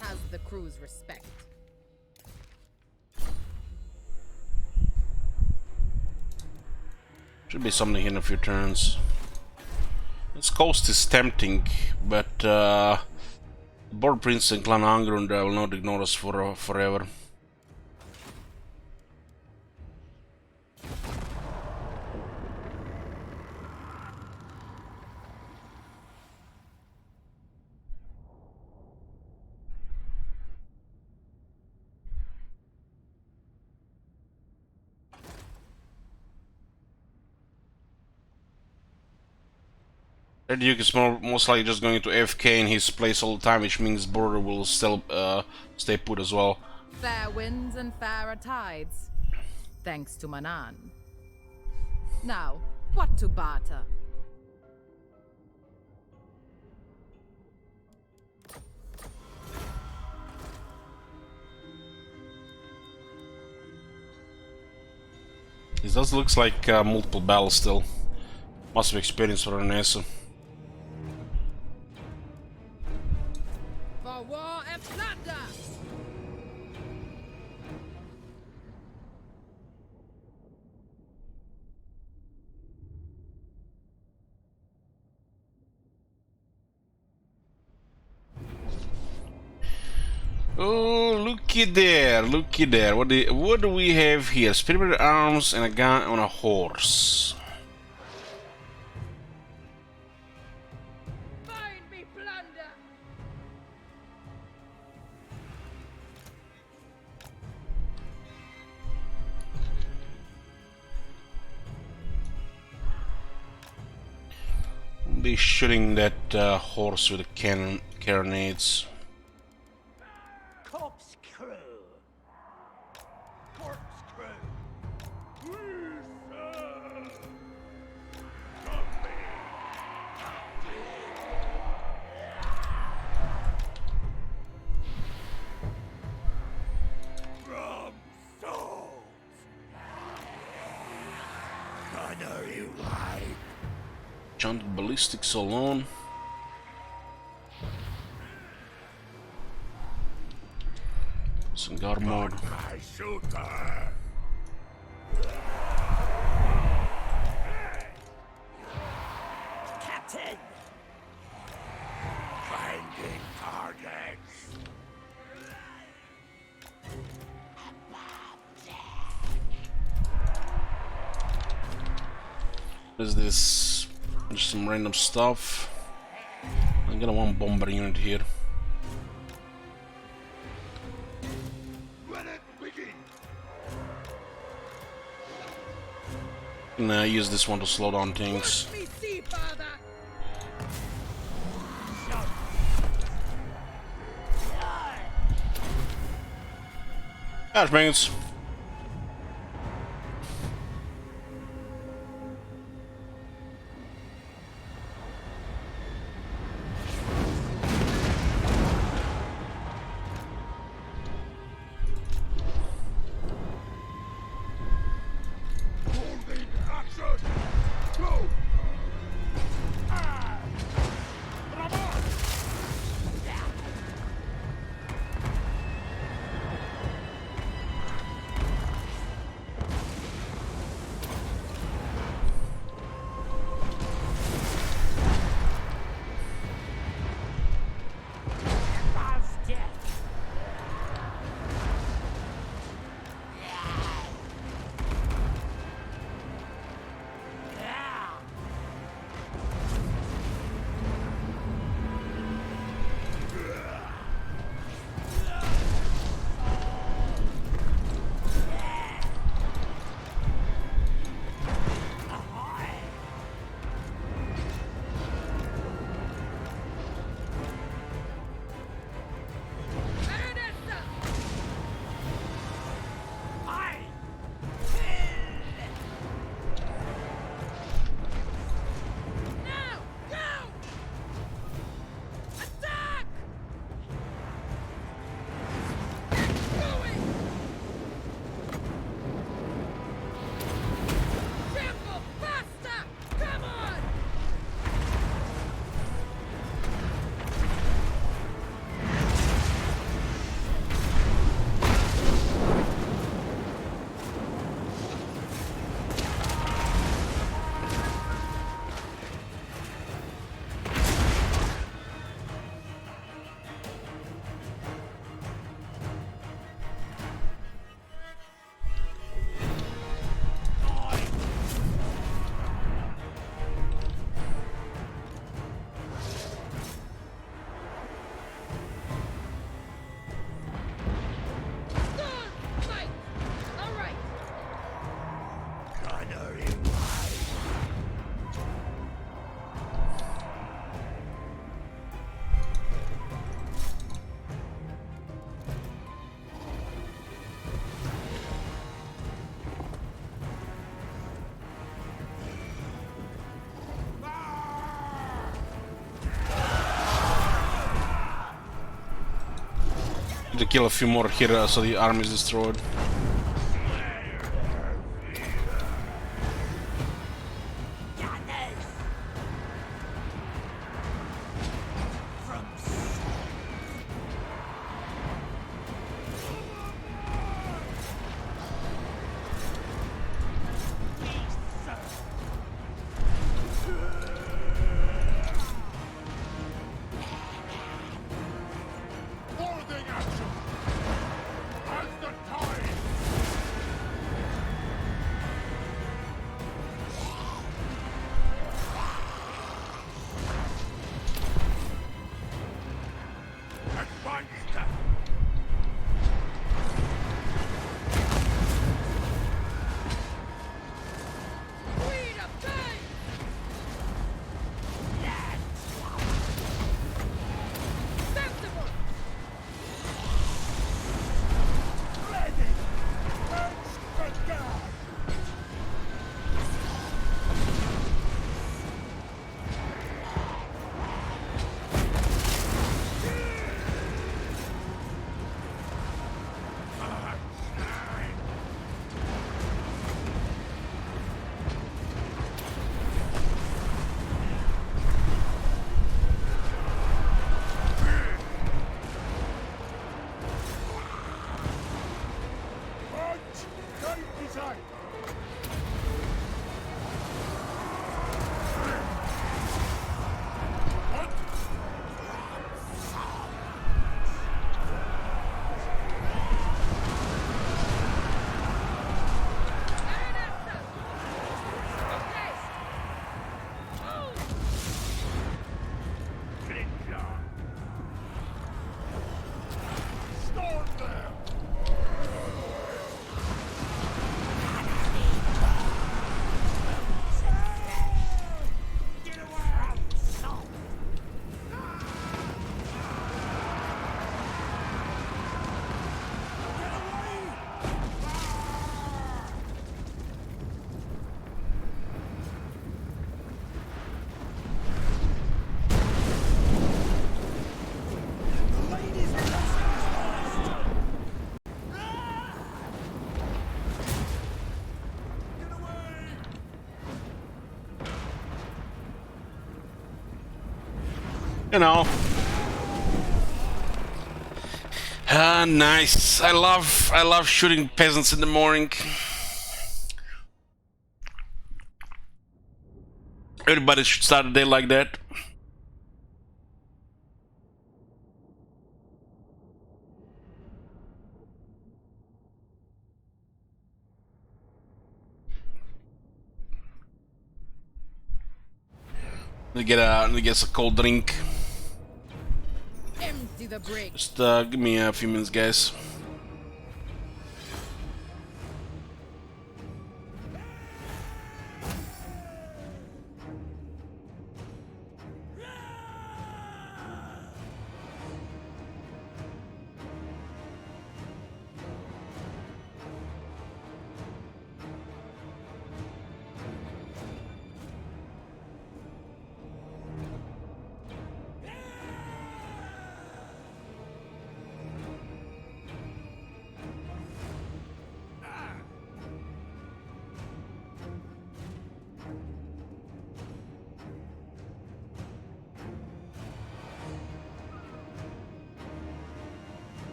Has the crew's respect. Should be something here in a few turns. This coast is tempting, but Board Prince and Clan Angrund will not ignore us for forever. Red Duke is most likely just going to AFK in his place all the time, which means Border will still stay put as well. Fair winds and fairer tides. Thanks to Manan. Now, what to barter? This does looks like multiple battles still. Must have experience for Renessa. For war and plunder! Oh, looky there, looky there. What do we have here? Spirit arms and a guy on a horse. Find me plunder! They shooting that horse with the carronades. Corkscrew. Corkscrew. From souls. Gunnery right. Enchanted ballistics alone. Some guard mode. My shooter. Captain. Finding targets. What is this? Just some random stuff. I'm gonna want bomber unit here. Let it begin. Gonna use this one to slow down things. Let me see, father! Flashbangs. Holding action. Go. To kill a few more here so the army is destroyed. You know. Ah, nice. I love shooting peasants in the morning. Everybody should start a day like that. Let me get a cold drink. Empty the brig. Just give me a few minutes, guys.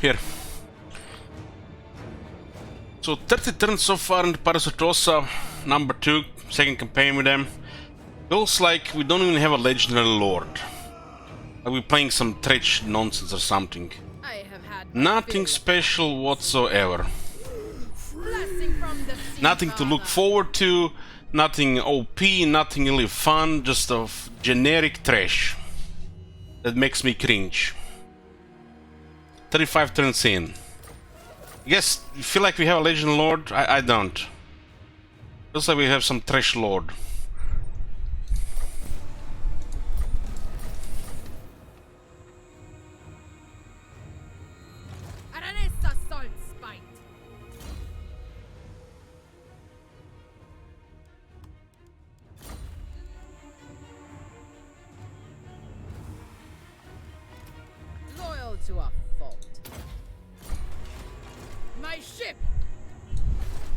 Here. So 30 turns so far into Sartosa, number 2, second campaign with them. Feels like we don't even have a legendary lord. Like we're playing some trash nonsense or something. I have had Nothing special whatsoever. blessing from the sea Nothing to look father. forward to, nothing OP, nothing really fun, just a generic trash. That makes me cringe. 35 turns in. I guess you feel like we have a Legend Lord? I don't. Feels like we have some trash Lord. At my ship!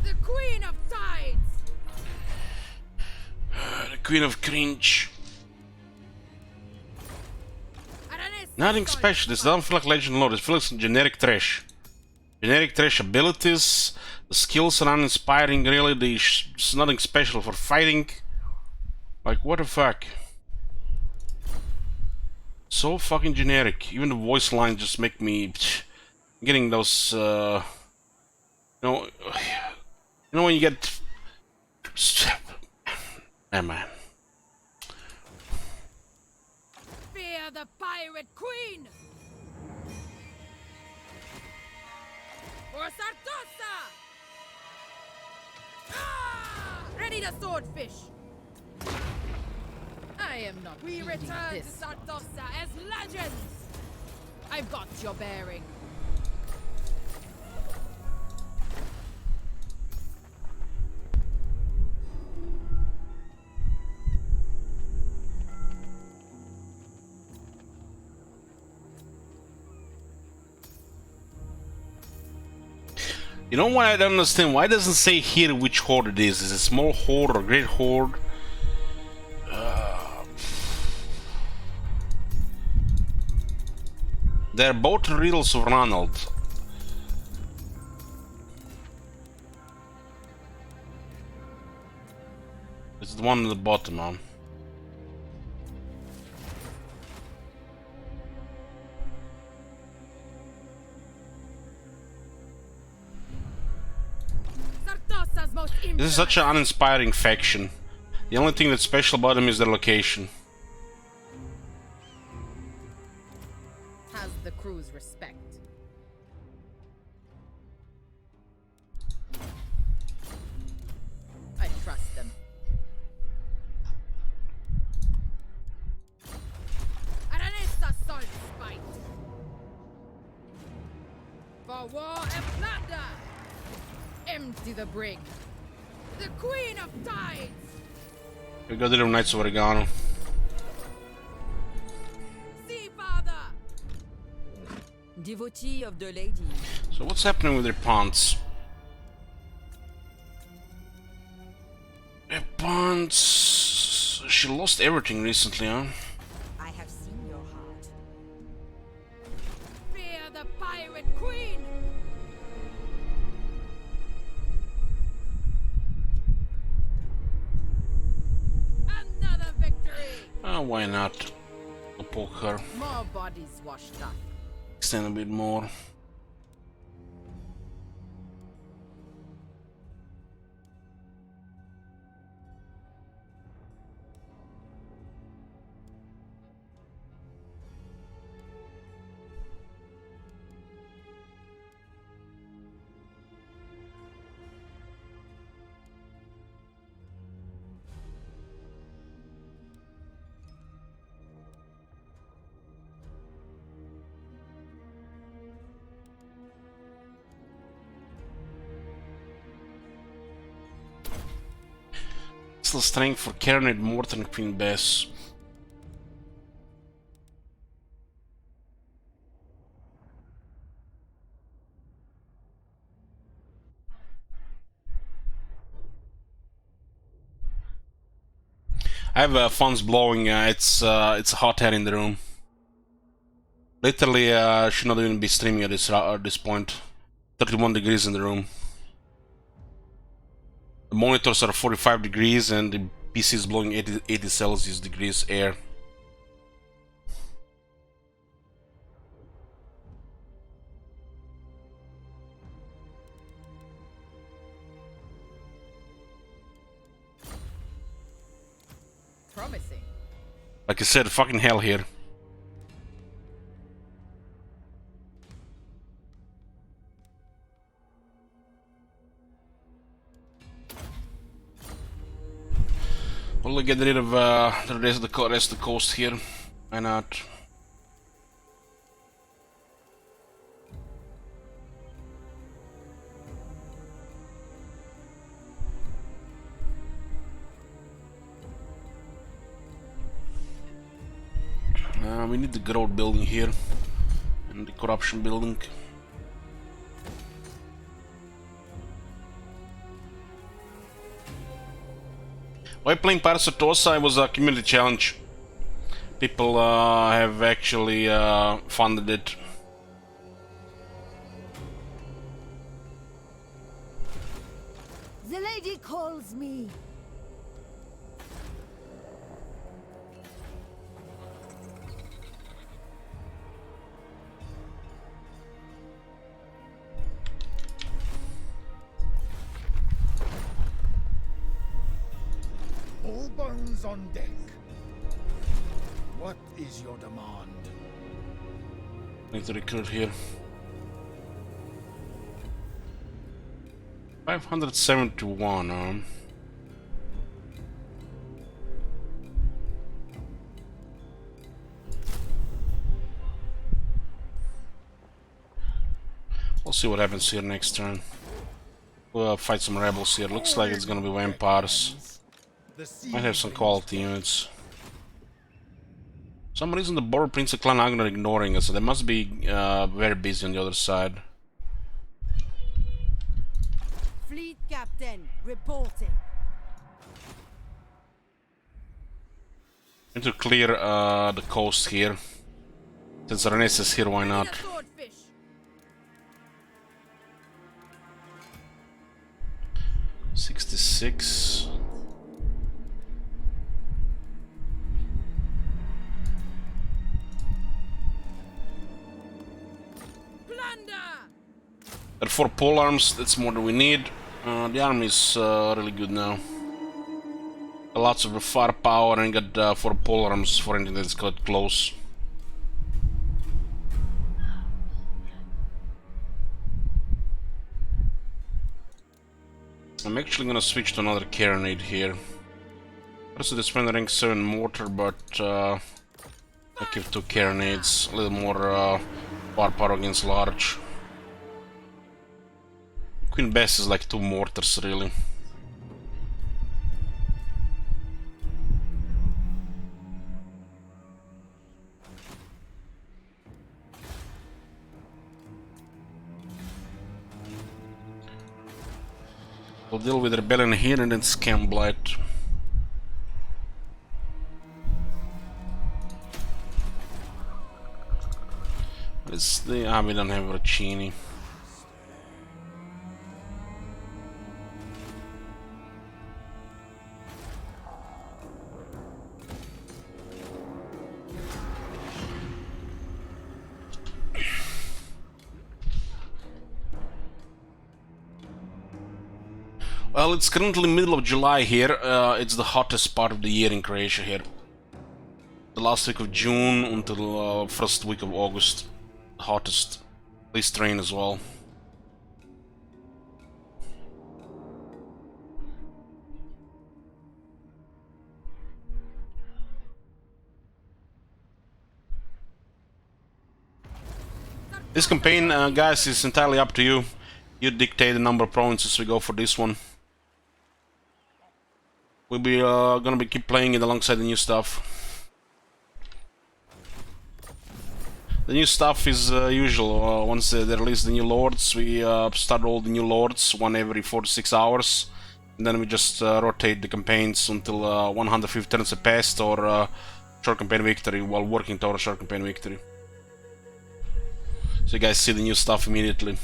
The Queen of Tides! The Queen of Cringe. Nothing special. This doesn't feel like Legend Lord. It feels like generic trash. Generic trash abilities. The skills are uninspiring, really. There's nothing special for fighting. Like, what the fuck? So fucking generic. Even the voice lines just make me... Getting those, you know when you get... man. Fear the Pirate Queen! For Sartosa! Ah! Ready to swordfish! I am not. We return to Sartosa as legends! I've got your bearing. You know why I don't understand? Why doesn't it say here which horde it is? Is it small horde or great horde? They're both riddles of Ronald. It's the one at the bottom, man. This is such an uninspiring faction. The only thing that's special about them is their location. Has the crew's respect. I trust them. Aranesta salt spite. For war and plunder. Empty the brig. The Queen of Tides! We got the little Knights of Oregano. Sea Father! Devotee of the lady. So what's happening with their pawns? Their pawns... She lost everything recently, huh? I have seen your heart. Fear the Pirate Queen! Another victory! Oh, why not? I'll poke her. More bodies washed up. Extend a bit more. Strength for Carronade Morton and Queen Bess. I have funds blowing. It's hot air in the room. Literally, should not even be streaming at this point. 31 degrees in the room. The monitors are 45 degrees and the PC is blowing 80 Celsius degrees air. Promising. Like I said, fucking hell here. We'll get rid of the rest of the coast here. Why not? We need the growth building here and the corruption building. While playing Sartosa, it was a community challenge. People have actually funded it. The lady calls me. All bones on deck. What is your demand? Need to recruit here. 571. We'll see what happens here next turn. We'll fight some rebels here. Looks like it's gonna be vampires. Might have some quality units. For some reason the Border Prince and Clan Agner are ignoring us, so they must be very busy on the other side. Fleet captain, reporting. Need to clear the coast here. Since Renes is here, why not? Ready to swordfish. 66. Plunder! Got 4 pole arms, that's more than we need. The army is really good now. Lots of firepower and got 4 pole arms for anything that's got close. I'm actually gonna switch to another carronade here. Also, this one rank 7 mortar, but I'll keep 2 carronades, a little more firepower against large. Queen Bess is like 2 mortars, really. We'll deal with rebellion here and then scam blight. Let's the we don't have Roccini. Well, it's currently middle of July here. It's the hottest part of the year in Croatia here. The last week of June until first week of August. Hottest. Least rain as well. This campaign, guys, is entirely up to you. You dictate the number of provinces we go for this one. We'll be gonna be keep playing it alongside the new stuff. The new stuff is usual. Once they release the new lords, we start all the new lords, one every 4 to 6 hours, and then we just rotate the campaigns until 150 turns are passed or short campaign victory while working toward a short campaign victory. So you guys see the new stuff immediately.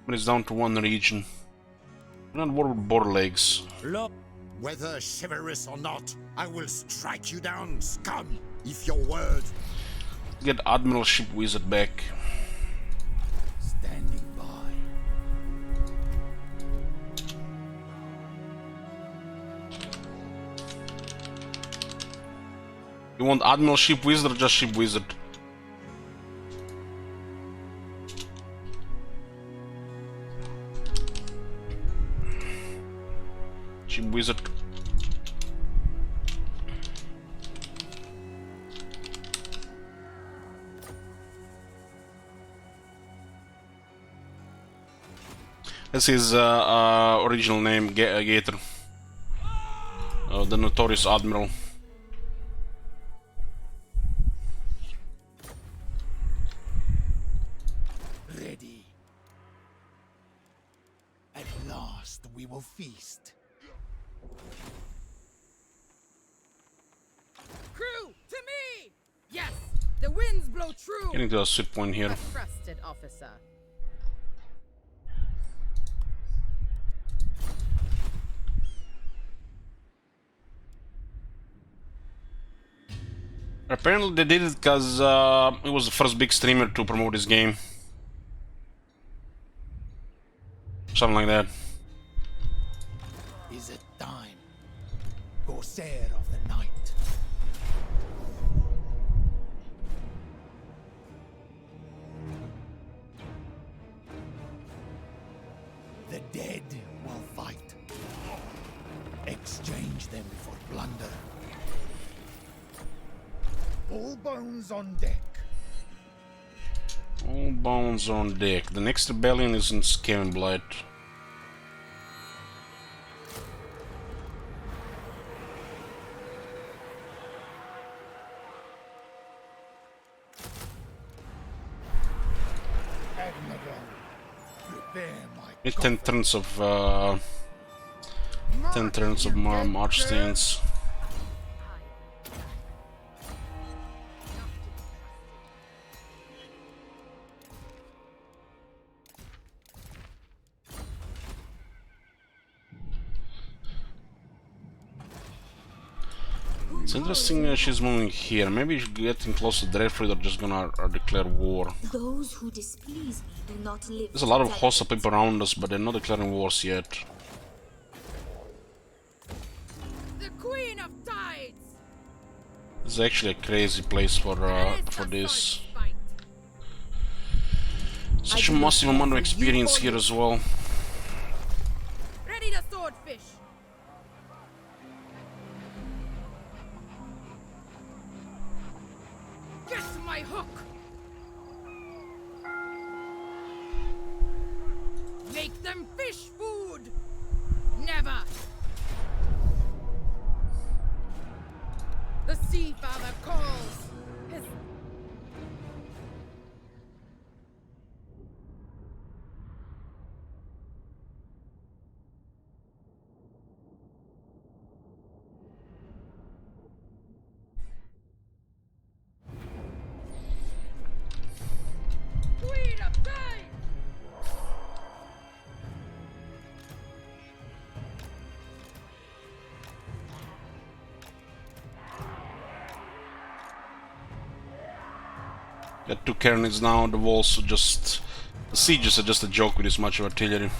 But it's down to 1 region. We're not worried with border legs. Look, whether chivalrous or not, I will strike you down, scum, if your word. Get Admiralship Wizard back. Standing by. You want Admiralship Wizard or just Ship Wizard? Ship Wizard. That's his original name, Gator. The notorious Admiral. we will feast. Crew, to me! Yes, the winds blow true. Getting to a sweet point here. A trusted officer. Apparently they did it because it was the first big streamer to promote this game. Something like that. Is it time? Corsair of the night. The dead will fight. Exchange them for plunder. All bones on deck. All bones on deck. The next rebellion is in Skaven Blight. Admiral, prepare my 10 turns of 10 turns of march stance. It's interesting that she's moving here. Maybe she's getting close to Dreadfleet or just gonna declare war. Those who displease me do not live. There's a lot of to hostile tell it. people around us, but they're not declaring wars yet. The Queen of Tides. This is actually a crazy place for It is this. a sword fight. Such a massive amount of experience here as well. Ready to swordfish. Get my hook. Make them fish food. Never. The Sea Father calls. His Queen of Time. Got 2 cannons now, the walls are just... The sieges are just a joke with this much artillery.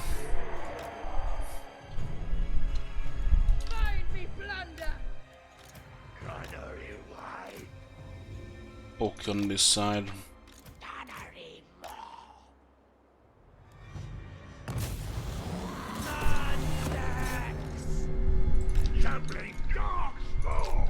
Find me plunder. Poke on this side. Shambling dark snow.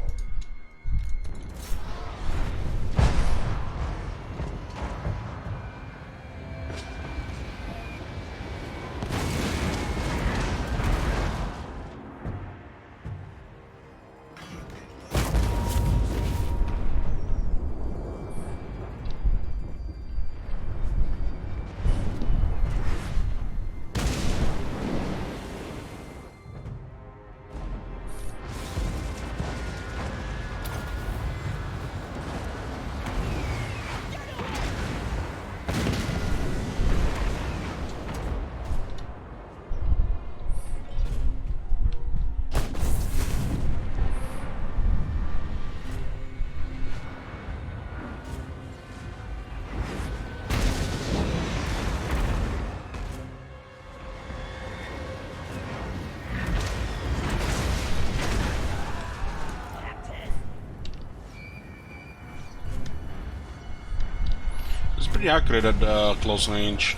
It's pretty accurate at close range.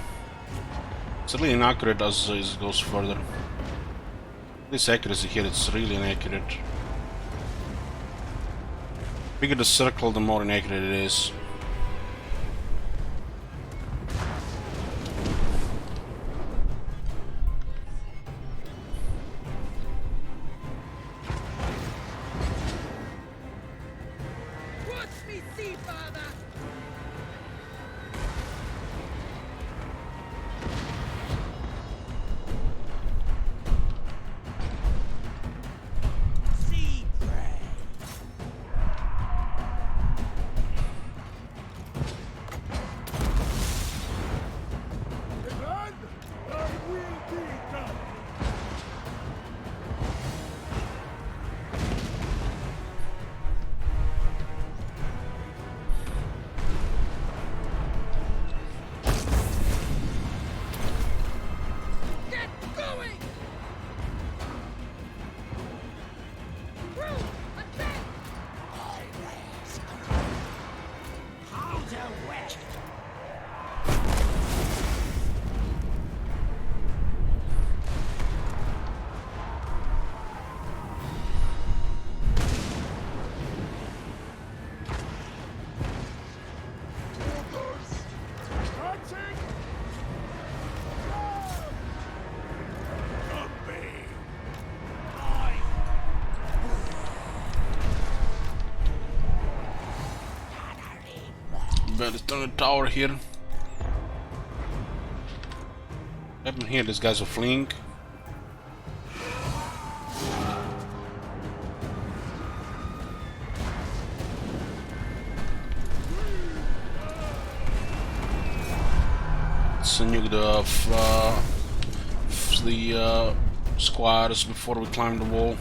It's really inaccurate as it goes further. This accuracy here, it's really inaccurate. Bigger the circle, the more inaccurate it is. Watch me, Sea Father. better turn the tower here. What happened here? These guys are fleeing. Let's nuke the squads before we climb the wall.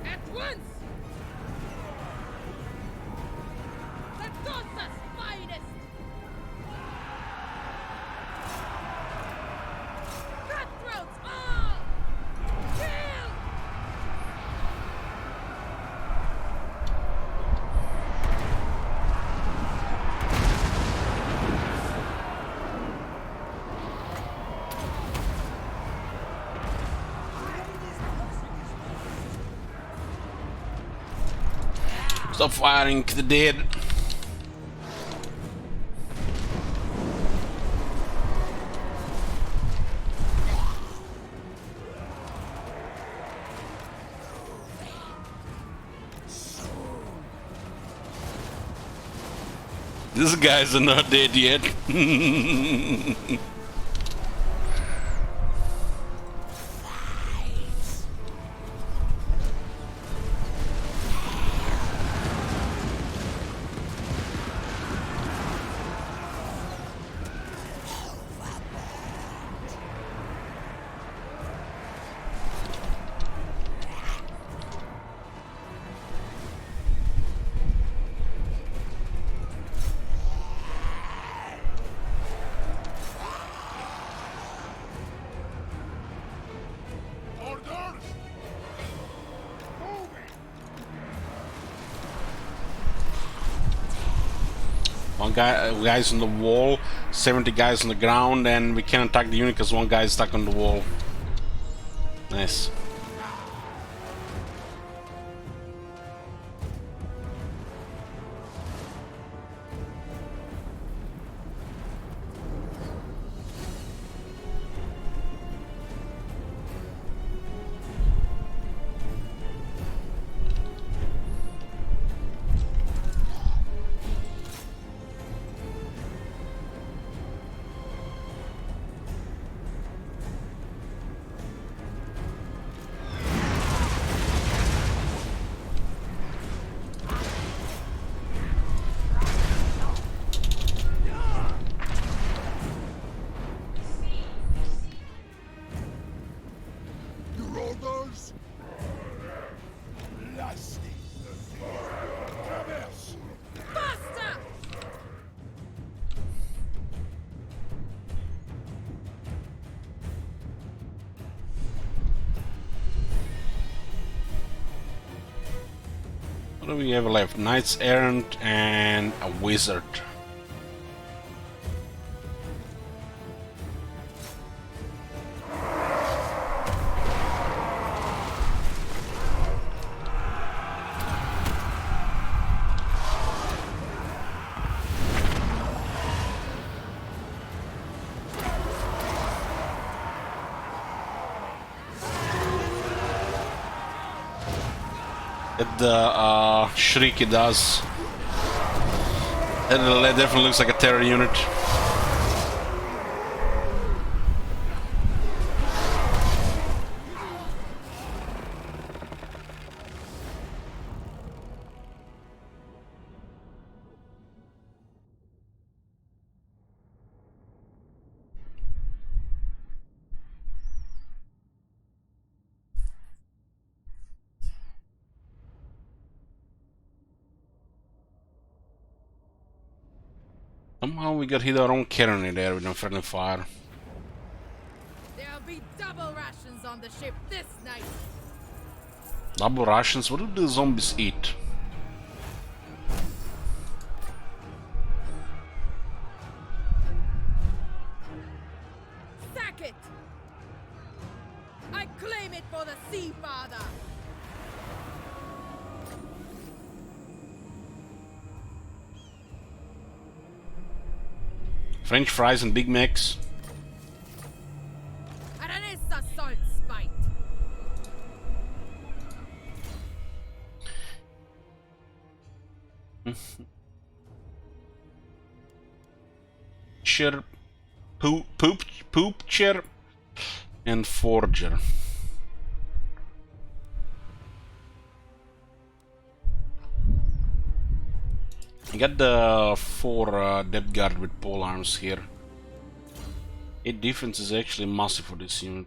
At once! Sartosa's finest! Cutthroats all! Kill! Stop firing the dead. These guys are not dead yet. Orders! Moving! One guy's on the wall, 70 guys on the ground, and we can't attack the unit because one guy is stuck on the wall. Nice. Your orders? Lasting the field. Traverse! Faster! What do we have left? Knights Errant and a Wizard. The Shrieky does. That definitely looks like a terror unit. Somehow we got hit our own cannon there with no friendly fire. They be double rations on the ship this night. Double rations? What do the zombies eat? Sack it! I claim it for the Sea Father! French fries and Big Macs. Aranessa salt spite! Chair, poop chair, and forger. I got the 4 depth guard with pole arms here. 8 defense is actually massive for this unit.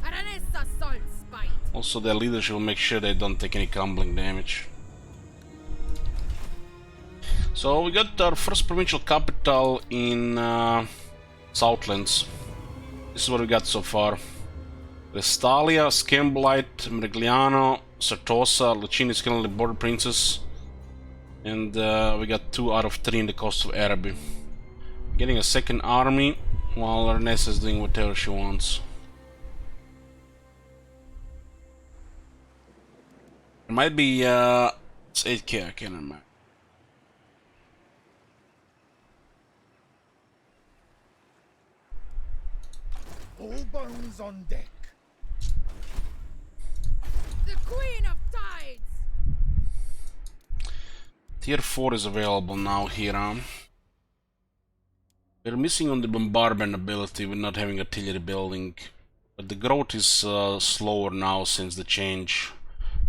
Aranessa salt spite! Also, their leaders will make sure they don't take any crumbling damage. So we got our first provincial capital in Southlands. This is what we got so far. Vestalia, Scambolite, Merigliano, Sartosa, Lucini is currently border princess. And we got 2 out of 3 in the coast of Araby. Getting a second army, while Ernest is doing whatever she wants. It might be, it's 8k, I can't remember. All bones on deck. The Queen of Tides! Tier 4 is available now here. We're missing on the bombardment ability with not having artillery building. But the growth is slower now since the change.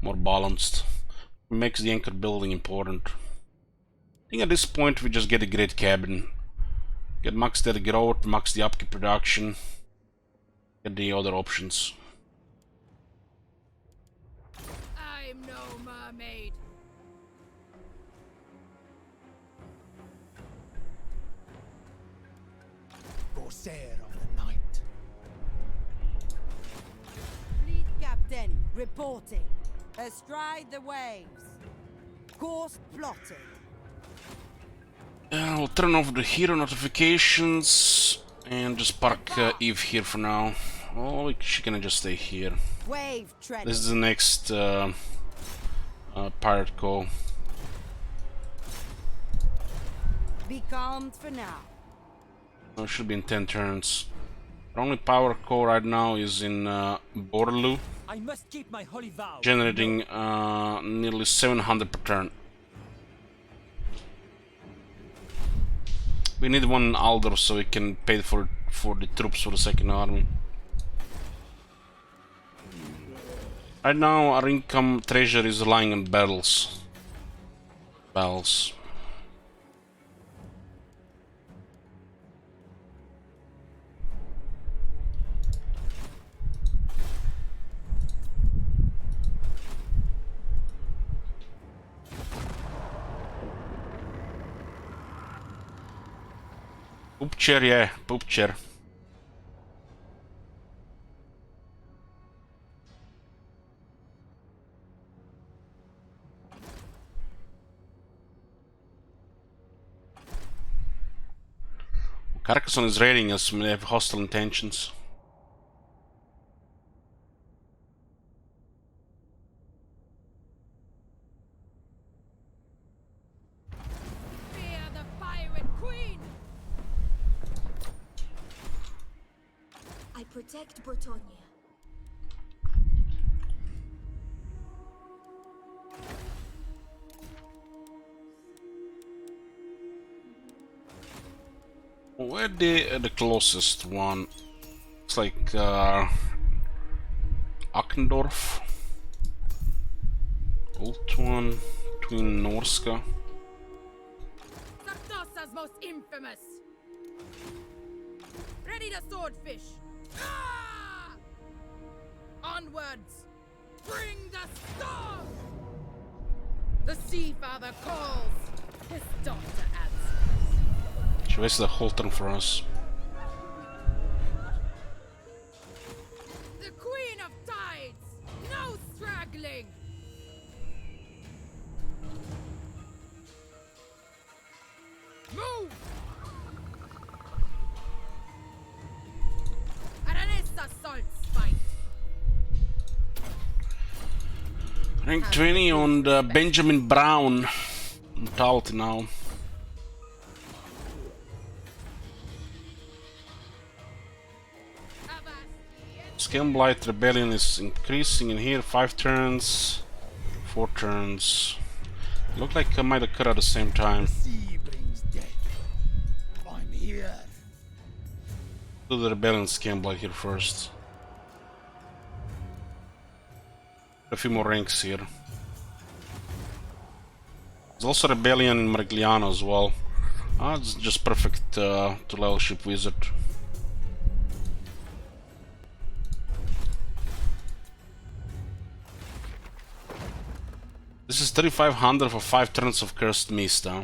More balanced. Makes the anchor building important. I think at this point we just get a great cabin. Get max their growth, max the upkeep production. Get the other options. I'm no mermaid. Corsair of the night. Fleet captain reporting. Astride the waves. Course plotted. We'll turn off the hero notifications and just park Eve here for now. Oh, she can just stay here. Wave treading. This is the next pirate call. Be calmed for now. Oh, it should be in 10 turns. Our only power core right now is in Borlu, I must keep my holy vow. generating nearly 700 per turn. We need one Aldor so we can pay for the troops for the second army. Right now our income treasure is relying on battles. Battles. Poop chair, yeah, poop chair. Carcassonne is raiding us, they have hostile intentions. Fear the pirate queen! I protect Bretonia. Where the closest one? It's like Ackendorf. Old one between Norska. Sartosa's most infamous! Ready to swordfish! Ah! Onwards! Bring the storm! The Sea Father calls! His daughter answers. She wasted the whole turn for us. The Queen of Tides! No straggling! Move! Aranesta Salt's fight! Rank 20 on the Benjamin Brown mentality now. Scaleblight Rebellion is increasing in here. 5 turns, 4 turns. Look like I might occur at the same time. Sea brings death. I'm here. Do the Rebellion Scaleblight here first. A few more ranks here. There's also Rebellion in Marigliano as well. It's just perfect to level ship wizard. This is 3500 for 5 turns of Cursed Mist, huh?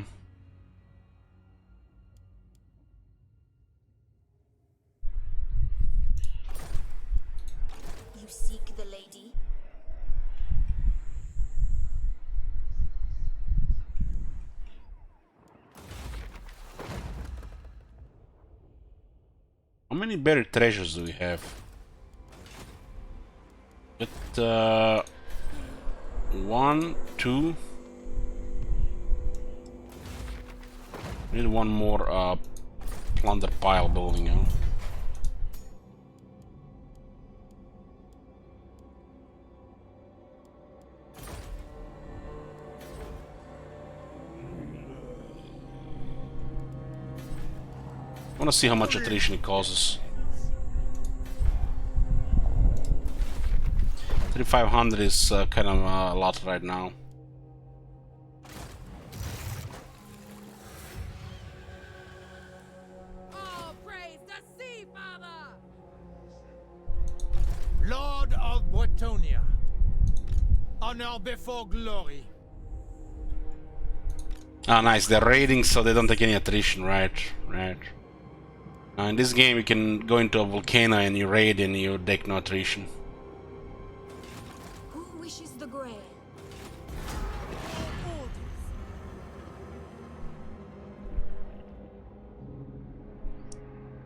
You seek the lady? How many buried treasures do we have? But 1, 2. Need one more plunder pile building, huh? I wanna see how much attrition it causes. 3500 is kind of a lot right now. Oh, praise the Sea Father! Lord of Bretonia. Honor before glory. Ah, nice. They're raiding, so they don't take any attrition. Right, right. In this game, you can go into a volcano and you raid and you take no attrition. Who wishes the grail?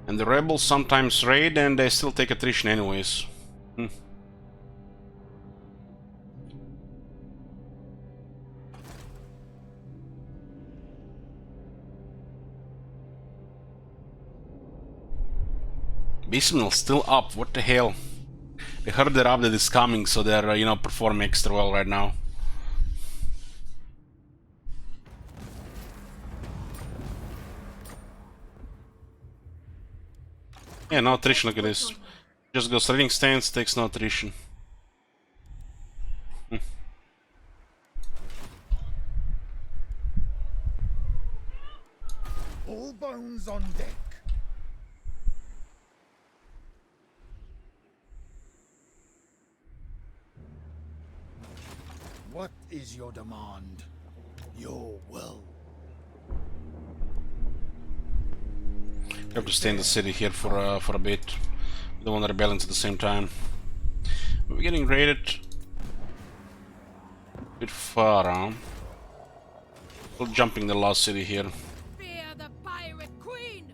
And the rebels sometimes raid and they still take attrition anyways. Beastman's still up, what the hell? They heard their update is coming, so they're, you know, performing extra well right now. Yeah, no attrition, look at this. Just goes trading stance, takes no attrition. All bones on deck. What is your demand? Your will. We have to stay in the city here for a bit. We don't want to rebel at the same time. We're getting raided a bit far, huh? We're jumping the last city here. Fear the Pirate Queen!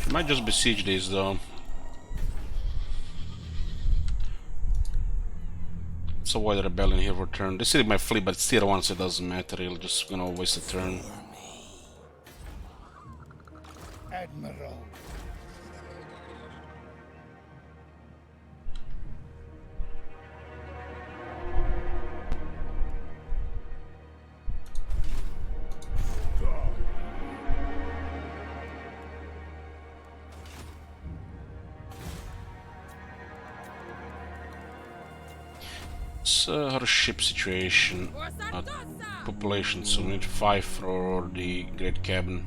She might just besiege these though. Let's avoid the rebellion here for turn. This city might flee, but it's tier 1, so it doesn't matter. It'll just, you know, waste a turn. Admiral. What's her ship situation? For Sartosa! Population, so we need 5 for the Great Cabin.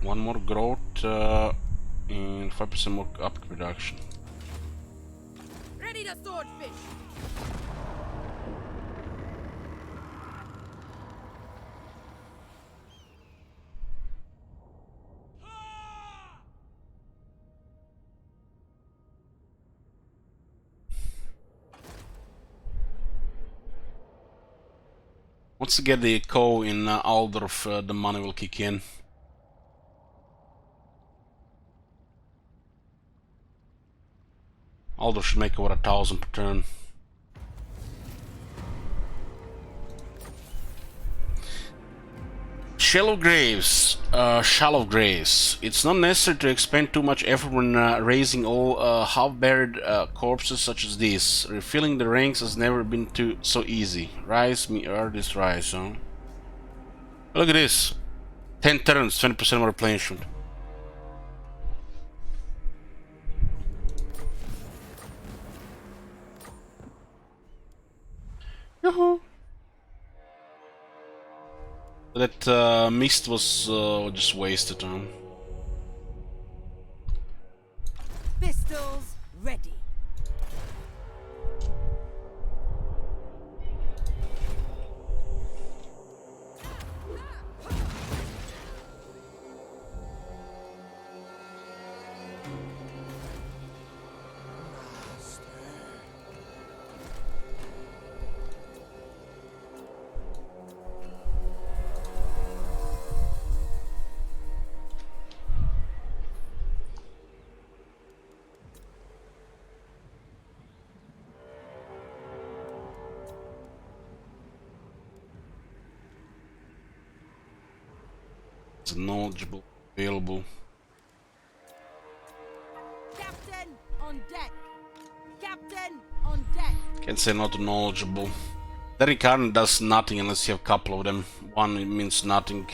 One more growth and 5% more up production. Ready to swordfish! Once you get the echo in Aldorf, the money will kick in. Aldorf should make over 1,000 per turn. Shallow graves. Shallow graves. It's not necessary to expend too much effort when raising all half-buried corpses such as these. Refilling the ranks has never been so easy. Rise me this rise, huh? Look at this. 10 turns, 20% more replenishment. Yoo-hoo! That mist was just wasted, huh? Pistols ready. It's knowledgeable, available. Captain on deck. Captain on deck. Can't say not knowledgeable. That incarnate does nothing unless you have a couple of them. One means nothing.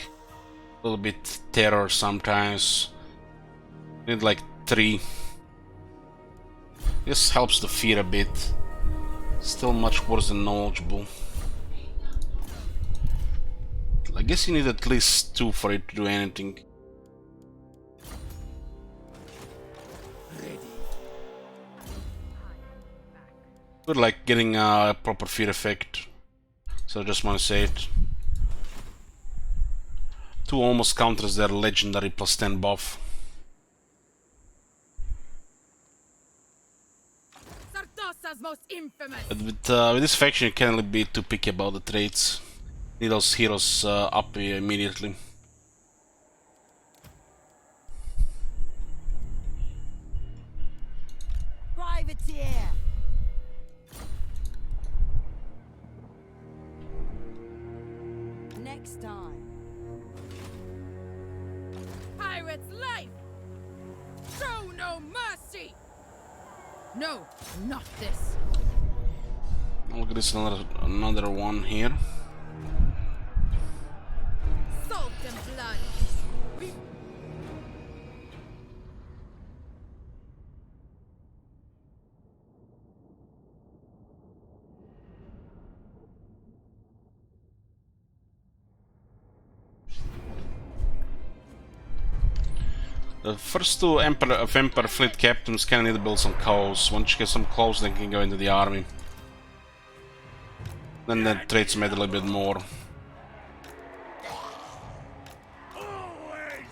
A little bit terror sometimes. Need like 3. This helps the fear a bit. Still much worse than knowledgeable. I guess you need at least 2 for it to do anything. Good, like getting a proper fear effect. So I just want to say it. 2 almost counters their legendary +10 buff. Sartosa's most infamous. But with this faction you can't really be too picky about the traits. Need those heroes up immediately. Privateer. Next time. Pirate's life. Show no mercy. No, not this. Look at this, another one here. Salt and blood. We The first 2 Emperor fleet captains can need to build some cows. Once you get some cows, they can go into the army. Then the traits made a little bit more. Always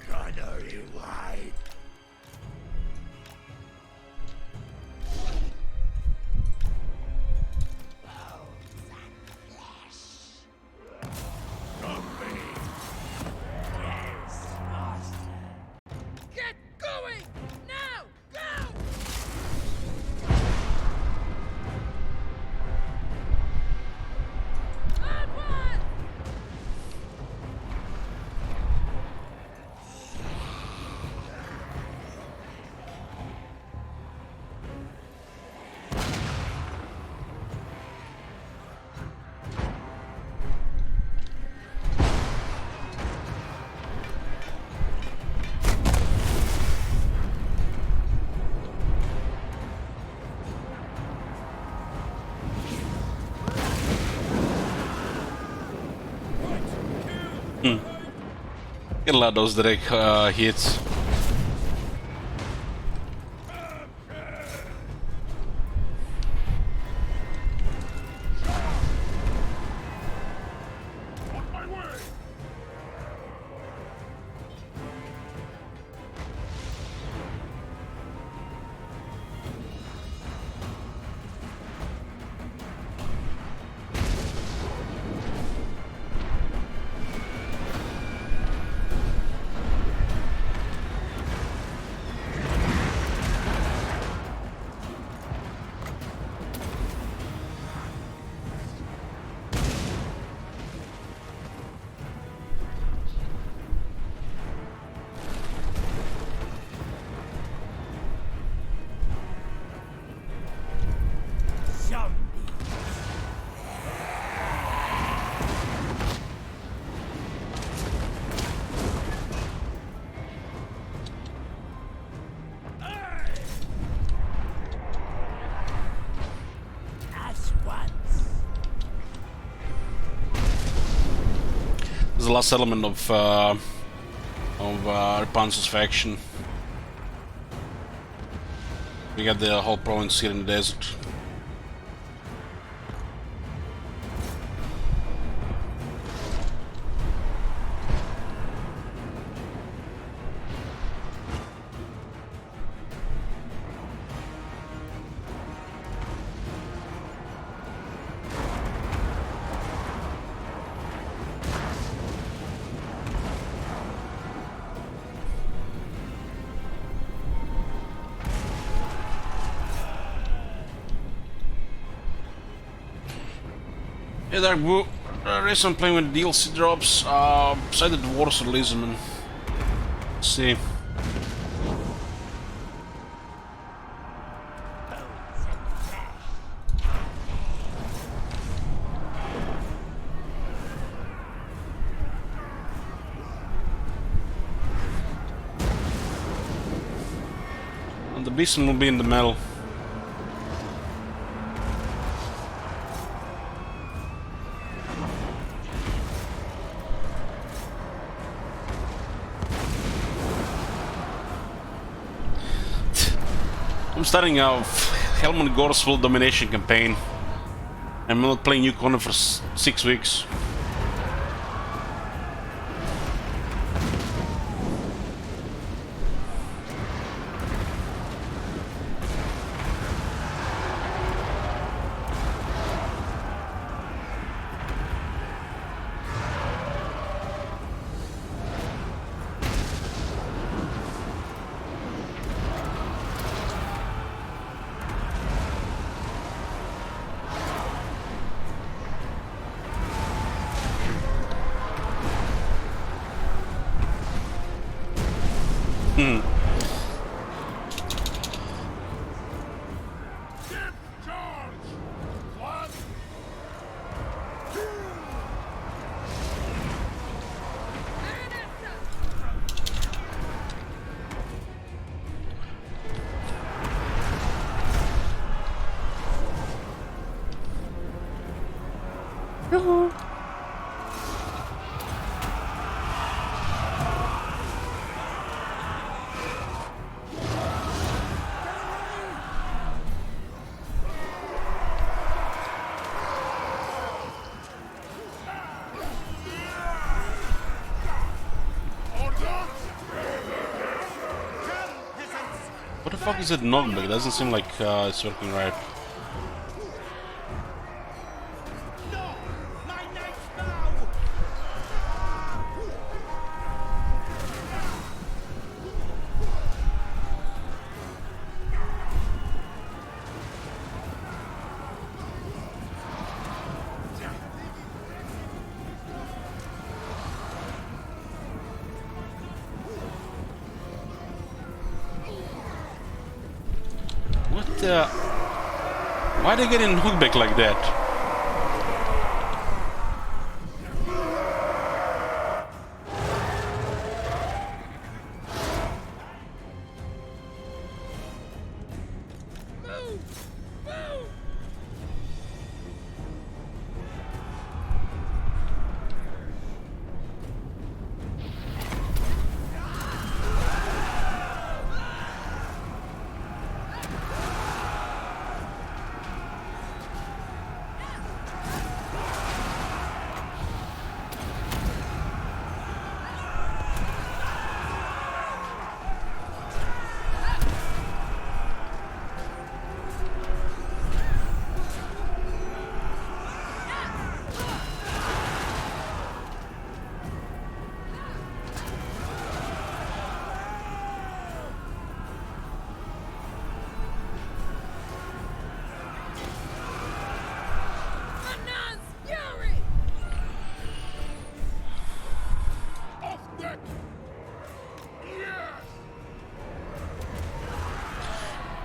gunnery wide. get going now. Go. Onward. Get a lot of those direct hits. On my way. is the last element of Rapunzel's faction. We got the whole province here in the desert. Hey there, boo. Recently playing with DLC drops. Decided the Wars release, man. Let's see. And the beast will be in the middle. I'm starting a Helmut Gorsville domination campaign. I'm not playing Yukon for 6 weeks. What the fuck is it knockback? It doesn't seem like it's working right. What the... Why are they getting knockback like that?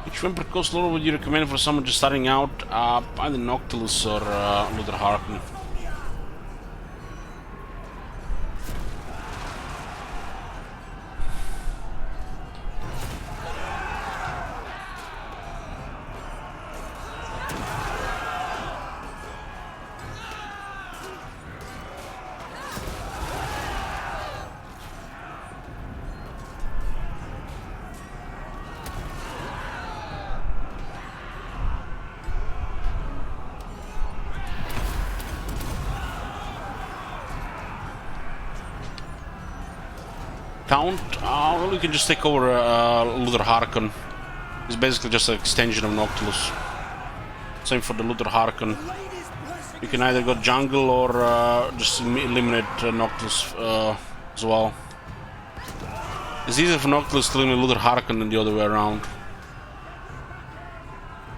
Which vampire cost lore would you recommend for someone just starting out? Either Noctilus or Luther Harkin. Count? Well, you can just take over Luther Harkon. It's basically just an extension of Noctilus. Same for the Luther Harkon. You can either go jungle or just eliminate Noctilus as well. It's easier for Noctilus to eliminate Luther Harkon than the other way around.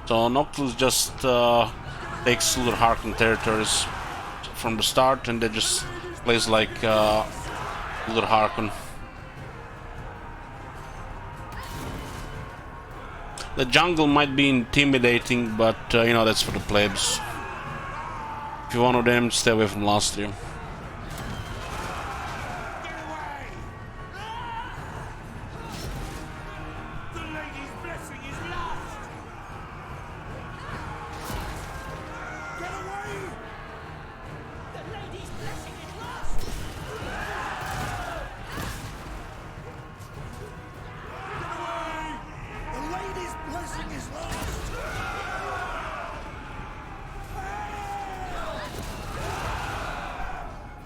So Noctilus just takes Luther Harkon territories from the start and then just plays like Luther Harkon. The jungle might be intimidating, but you know, that's for the plebs. If you're one of them, stay away from last year. The lady's blessing is lost! Get away! The lady's blessing is lost! Get away! The lady's blessing is lost!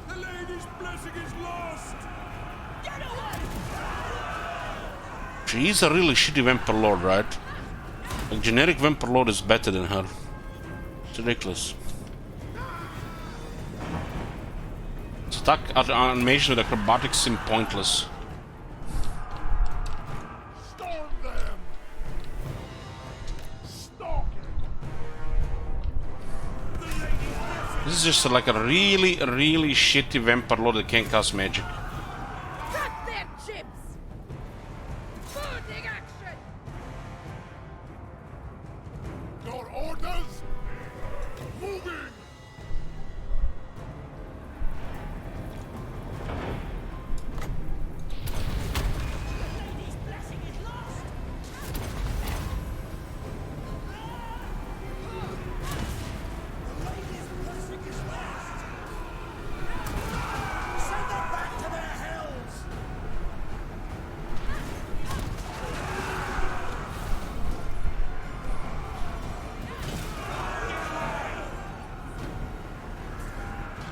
The lady's blessing is lost! Get away! She's a really shitty Vampire Lord, right? A generic Vampire Lord is better than her. It's ridiculous. Its attack animation with acrobatics seem pointless. Storm them! Stalk it! The lady's blessing! This is just like a really shitty Vampire Lord that can't cast magic. Cut their chips! Booting action! Your orders? Moving! The lady's blessing is lost! The lady's blessing is lost! Send them back to their hells!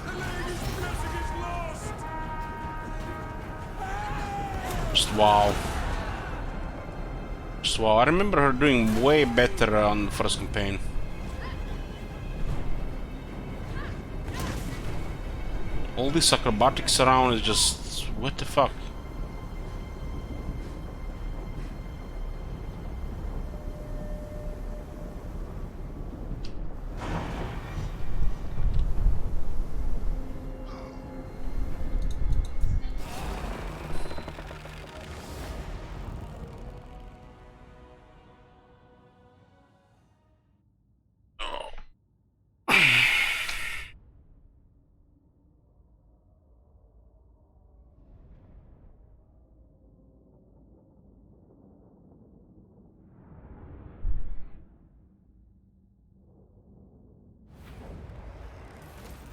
The lady's blessing is lost! Just wow. Just wow. I remember her doing way better on the first campaign. All these acrobatics around is just... what the fuck?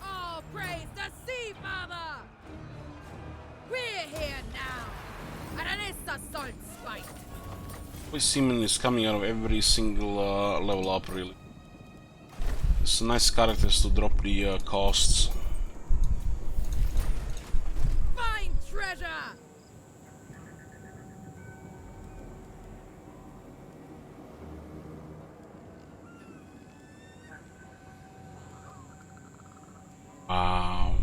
All praise the Sea Father! We're here now, and it is assault spite. This seaman is coming out of every single level up, really. It's nice characters to drop the costs. Find treasure! Wow.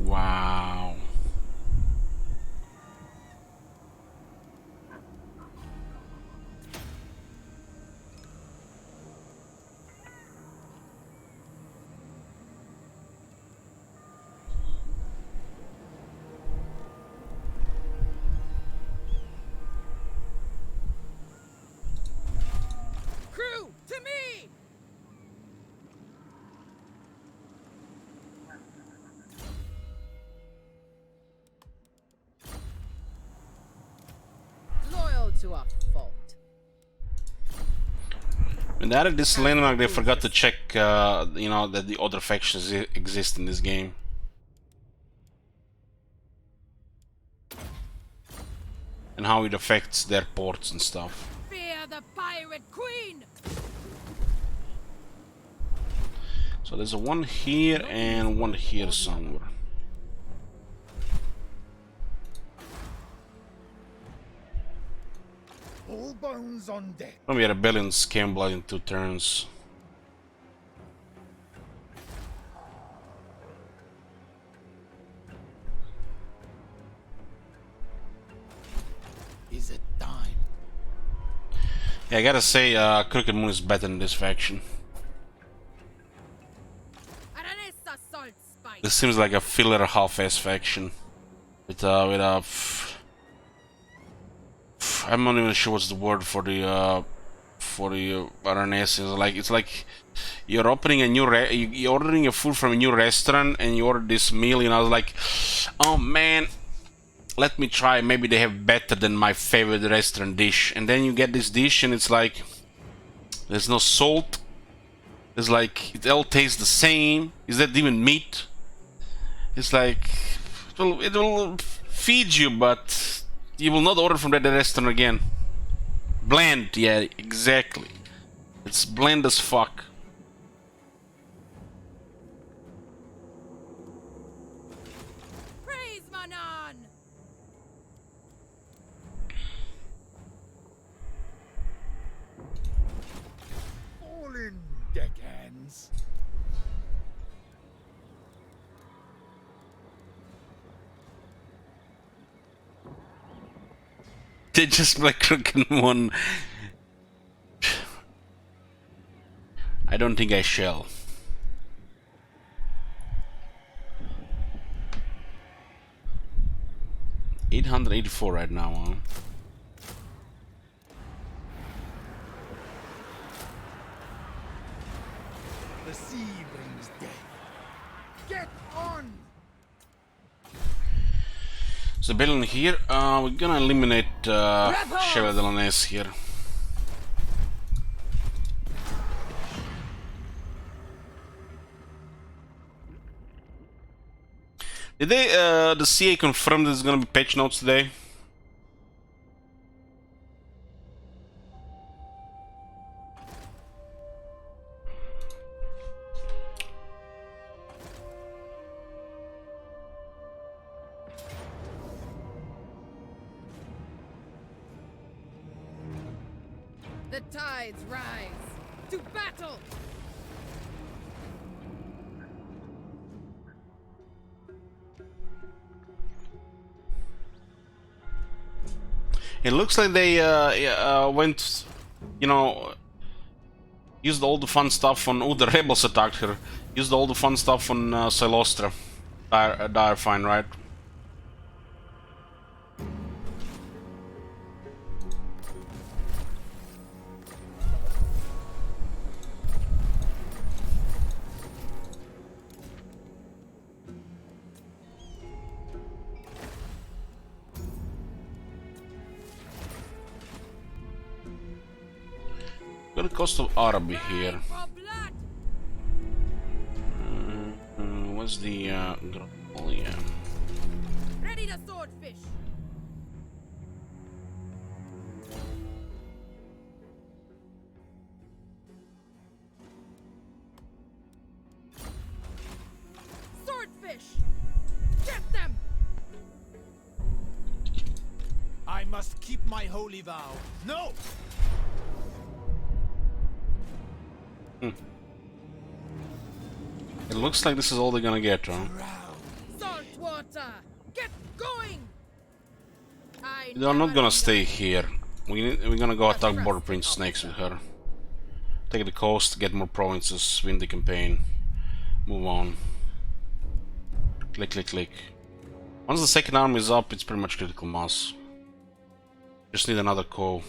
Wow. Crew, to me! Loyal to a fault. When they added this landmark, they forgot to check, you know, that the other factions exist in this game. And how it affects their ports and stuff. Fear the pirate queen! So there's a one here and one here somewhere. All bones on deck. Maybe a rebellion Scamblight in 2 turns. Is it time? Yeah, I gotta say, Crooked Moon is better than this faction. Aranessa salt spike. This seems like a filler half-ass faction. I'm not even sure what's the word for the RNS. It's like you're opening a new you're ordering a food from a new restaurant and you order this meal, and I was like, oh man, let me try, maybe they have better than my favorite restaurant dish. And then you get this dish and it's like there's no salt. It's like it all tastes the same. Is that even meat? It's like it will feed you, but you will not order from that restaurant again. Bland, yeah, exactly. It's bland as fuck. Praise Manan! All in, deckhands. They just play Crooked Moon. I don't think I shall. $884 right now, huh? The sea brings death. Get on! So Belen here, we're gonna eliminate Chevalier de Lanès here. Did they, the CA confirm there's gonna be patch notes today? The tides rise! To battle! It looks like they went, you know, used all the fun stuff on. Oh, the rebels attacked her. Used all the fun stuff on Silostra. Direfine, right? Got the cost of Arabi here. For blood! What's the oh yeah. Ready to swordfish! Swordfish! Get them! I must keep my holy vow. No! It looks like this is all they're gonna get, huh? Salt water! Get going! They're not gonna stay here. We're gonna go attack Border Prince Snakes with her. Take the coast, get more provinces, win the campaign. Move on. Click, click, click. Once the second army is up, it's pretty much critical mass. Just need another co.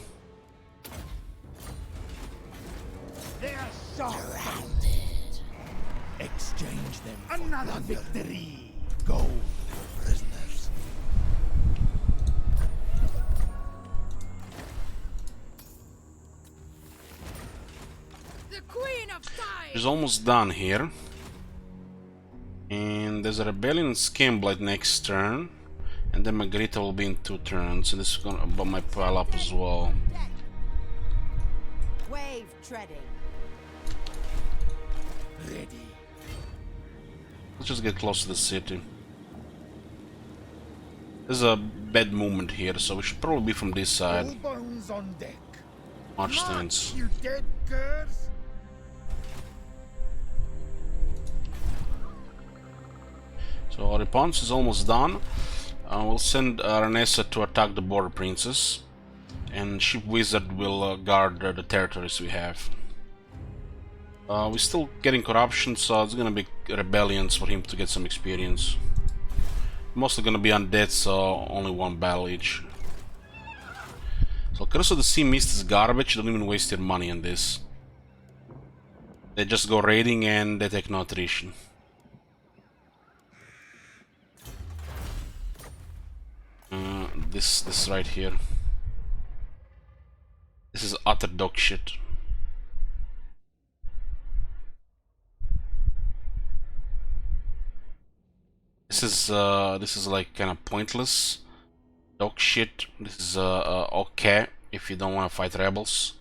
They are surrounded. Exchange them for another victory. Go, prisoners. The Queen of Tides! She's almost done here. And there's a rebellion in Scamblight next turn. And then Margarita will be in 2 turns. And this is gonna bump my pile up as well. Wave treading. Ready. Let's just get close to the city. There's a bad movement here, so we should probably be from this side. All bones on deck. March stands. You dead curs! So our response is almost done. We'll send Renessa to attack the border princess, and Ship Wizard will guard the territories we have. We're still getting corruption, so it's gonna be rebellions for him to get some experience. Mostly gonna be undead, so only one battle each. So Curse of the Sea Mist is garbage, don't even waste your money on this. They just go raiding and they take no attrition. This right here. This is utter dog shit. This is like kind of pointless dog shit. This is okay if you don't want to fight rebels,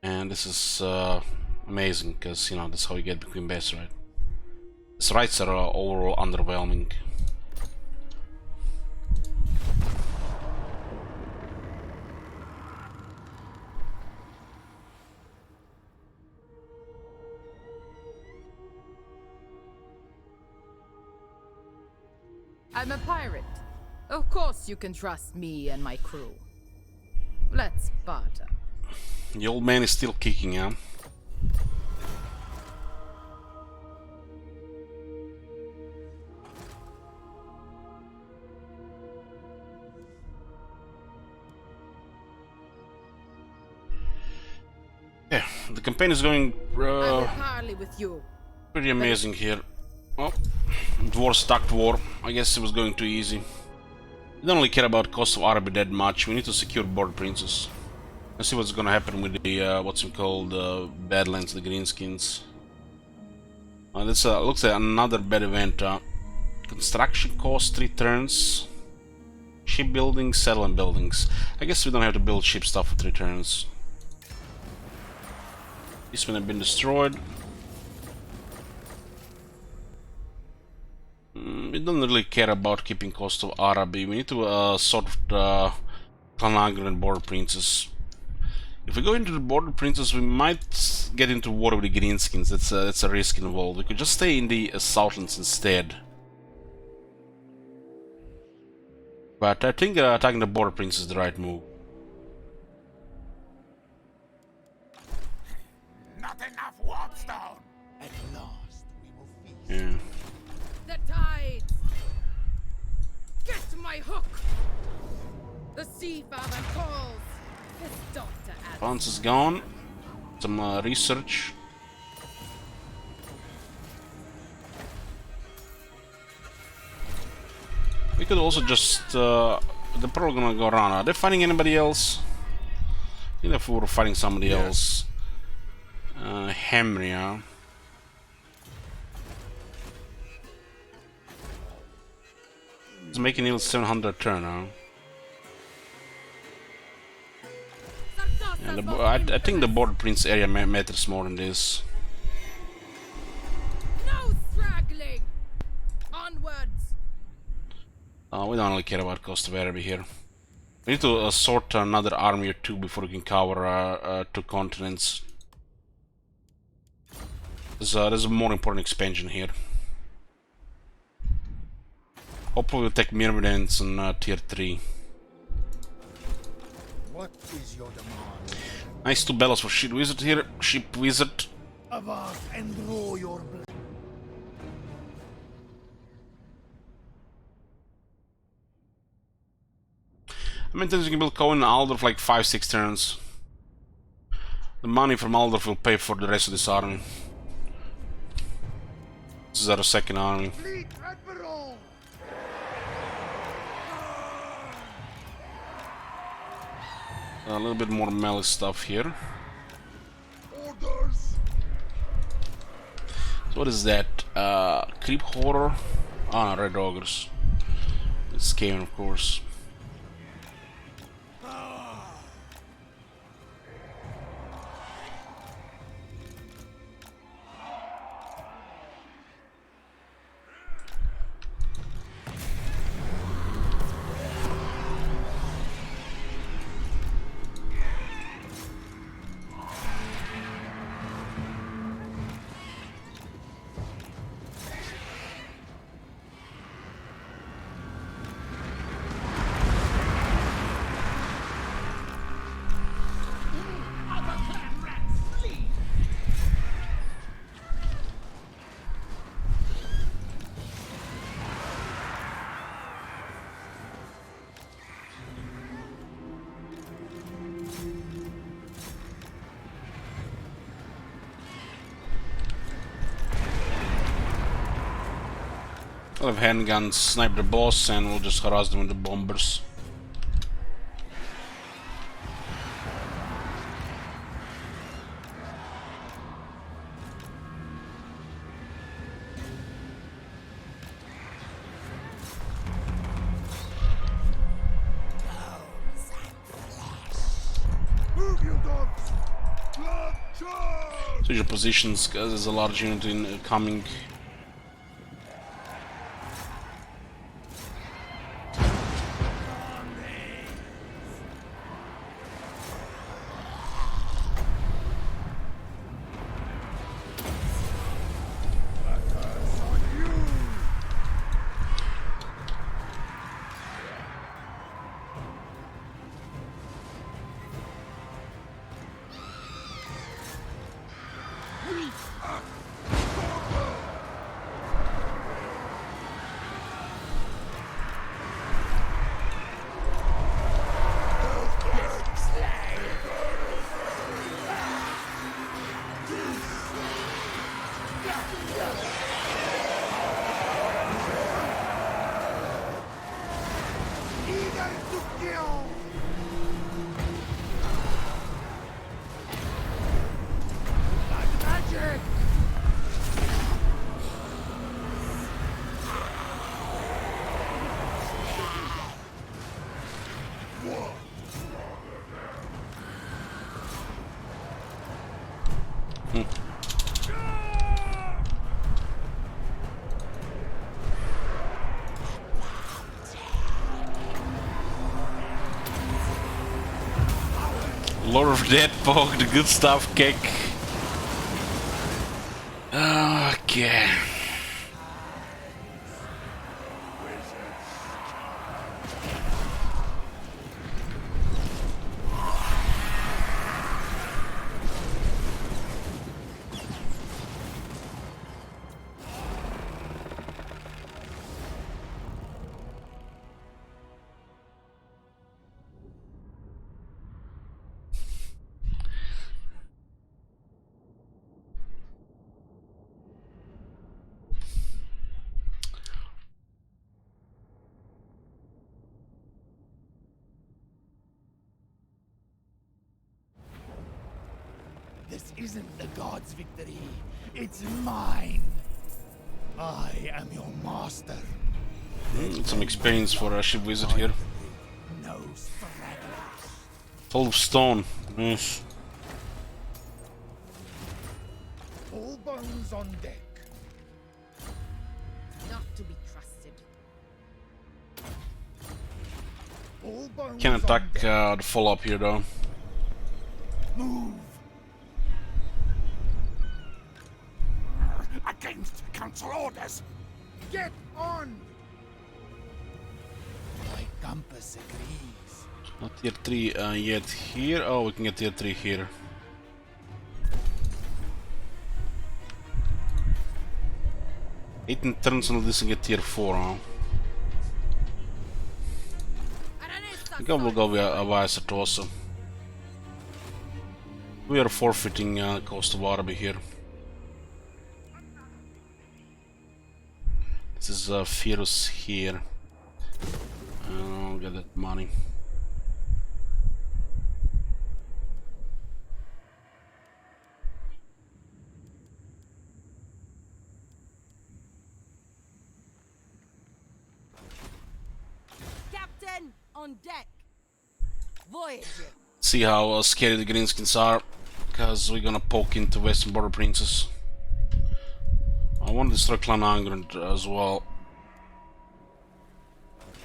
and this is amazing because you know that's how you get Queen Bess, right? These rights are overall underwhelming. I'm a pirate. Of course you can trust me and my crew. Let's barter. The old man is still kicking, huh? Yeah, the campaign is going I will parley with you. pretty amazing here. Well, dwarves attacked war. I guess it was going too easy. We don't really care about cost of Araby that much. We need to secure Border Princess. Let's see what's gonna happen with the what's it called, Badlands, the Greenskins. This looks like another bad event. Construction cost 3 turns. Shipbuilding, settlement buildings. I guess we don't have to build ship stuff for 3 turns. This one have been destroyed. We don't really care about keeping cost of Araby. We need to sort the Clanagran and Border Princess. If we go into the Border Princess, we might get into war with the Greenskins. That's a risk involved. We could just stay in the Southlands instead. But I think attacking the Border Princess is the right move. Not enough warpstone! At last we will feast. Yeah. The tides! Get my hook! The Sea Father calls! His daughter adds. Balance is gone. Some research. We could also just... they're probably gonna go around. Are they fighting anybody else? I think if we were fighting somebody else. Hemria. It's making nearly 700 turn now. And I think the Border Prince area matters more than this. No straggling! Onwards! We don't really care about cost of Araby here. We need to sort another army or 2 before we can cover 2 continents. There's a more important expansion here. Hopefully we'll take Myrmidons on tier 3. What is your demand? Nice 2 battles for Ship Wizard here. Ship Wizard. Avast and draw your blood. How many times you can build Cohen and Aldorf? Like 5-6 turns. The money from Aldorf will pay for the rest of this army. This is our second army. Fleet Admiral! A little bit more melee stuff here. Orders! So what is that? Creep Horror? Ah, no, Red Ogres. It's Skaven, of course. We'll have handguns, snipe the boss, and we'll just harass them with the bombers. Move, you dogs! Blood charge! Switch your positions, because there's a large unit coming. Eager to kill! Like magic! Lord of Deadpoke, the good stuff kick. Okay. This isn't the god's victory. It's mine. I am your master. Some experience for a ship wizard here. No stragglers. Full of stone. Yes. All bones on deck. Not to be trusted. All bones Can on attack deck. the follow-up here though. Move. Against council orders. Get on! My compass agrees. Not tier 3 yet here. Oh, we can get tier 3 here. Eight turns until this can get tier 4, huh? I think I will go via Sartosa. We are forfeiting Coast of Araby here. This is Fierce here. I'll get that money. Captain, on deck. Voyager. See how scary the greenskins are, because we're gonna poke into Western Border Princess. I want to destroy Clan Angrand as well.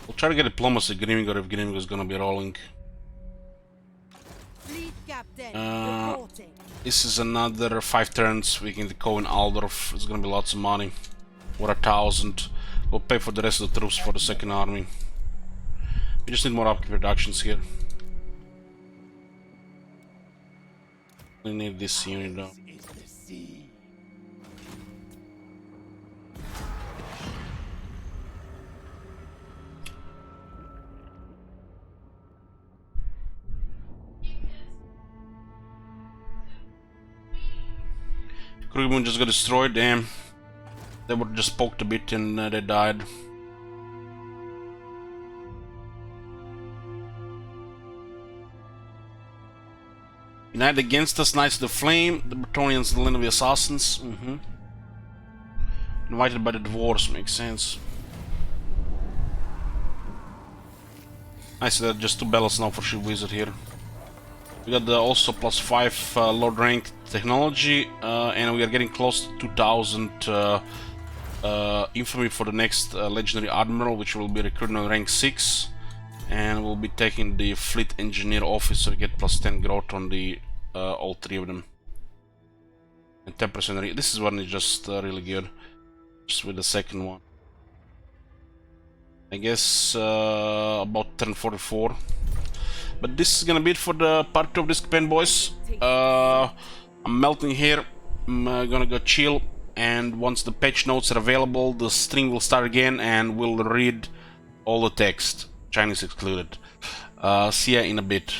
We'll try to get diplomacy Grimgor if Grimgor is gonna be rolling. Fleet captain, reporting. This is another 5 turns. We can go in Aldorf. It's gonna be lots of money. Or 1,000. We'll pay for the rest of the troops for the second army. We just need more upkeep reductions here. We need this unit though. This is the sea. Krugmoon just got destroyed, damn. They were just poked a bit and they died. United against us, Knights of the Flame, the Bretonnians and the Land of the Assassins. Invited by the Dwarves, makes sense. I see that just 2 battles now for Shield Wizard here. We got also +5 Lord rank technology, and we are getting close to 2000 infamy for the next legendary admiral, which will be recruited on rank 6, and we'll be taking the fleet engineer officer, get +10 growth on the all 3 of them, and 10%. This is one is just really good, just with the second one. I guess about 1044. But this is gonna be it for the part 2 of this campaign, boys. I'm melting here. I'm gonna go chill, and once the patch notes are available, the stream will start again, and we'll read all the text, Chinese excluded. See ya in a bit.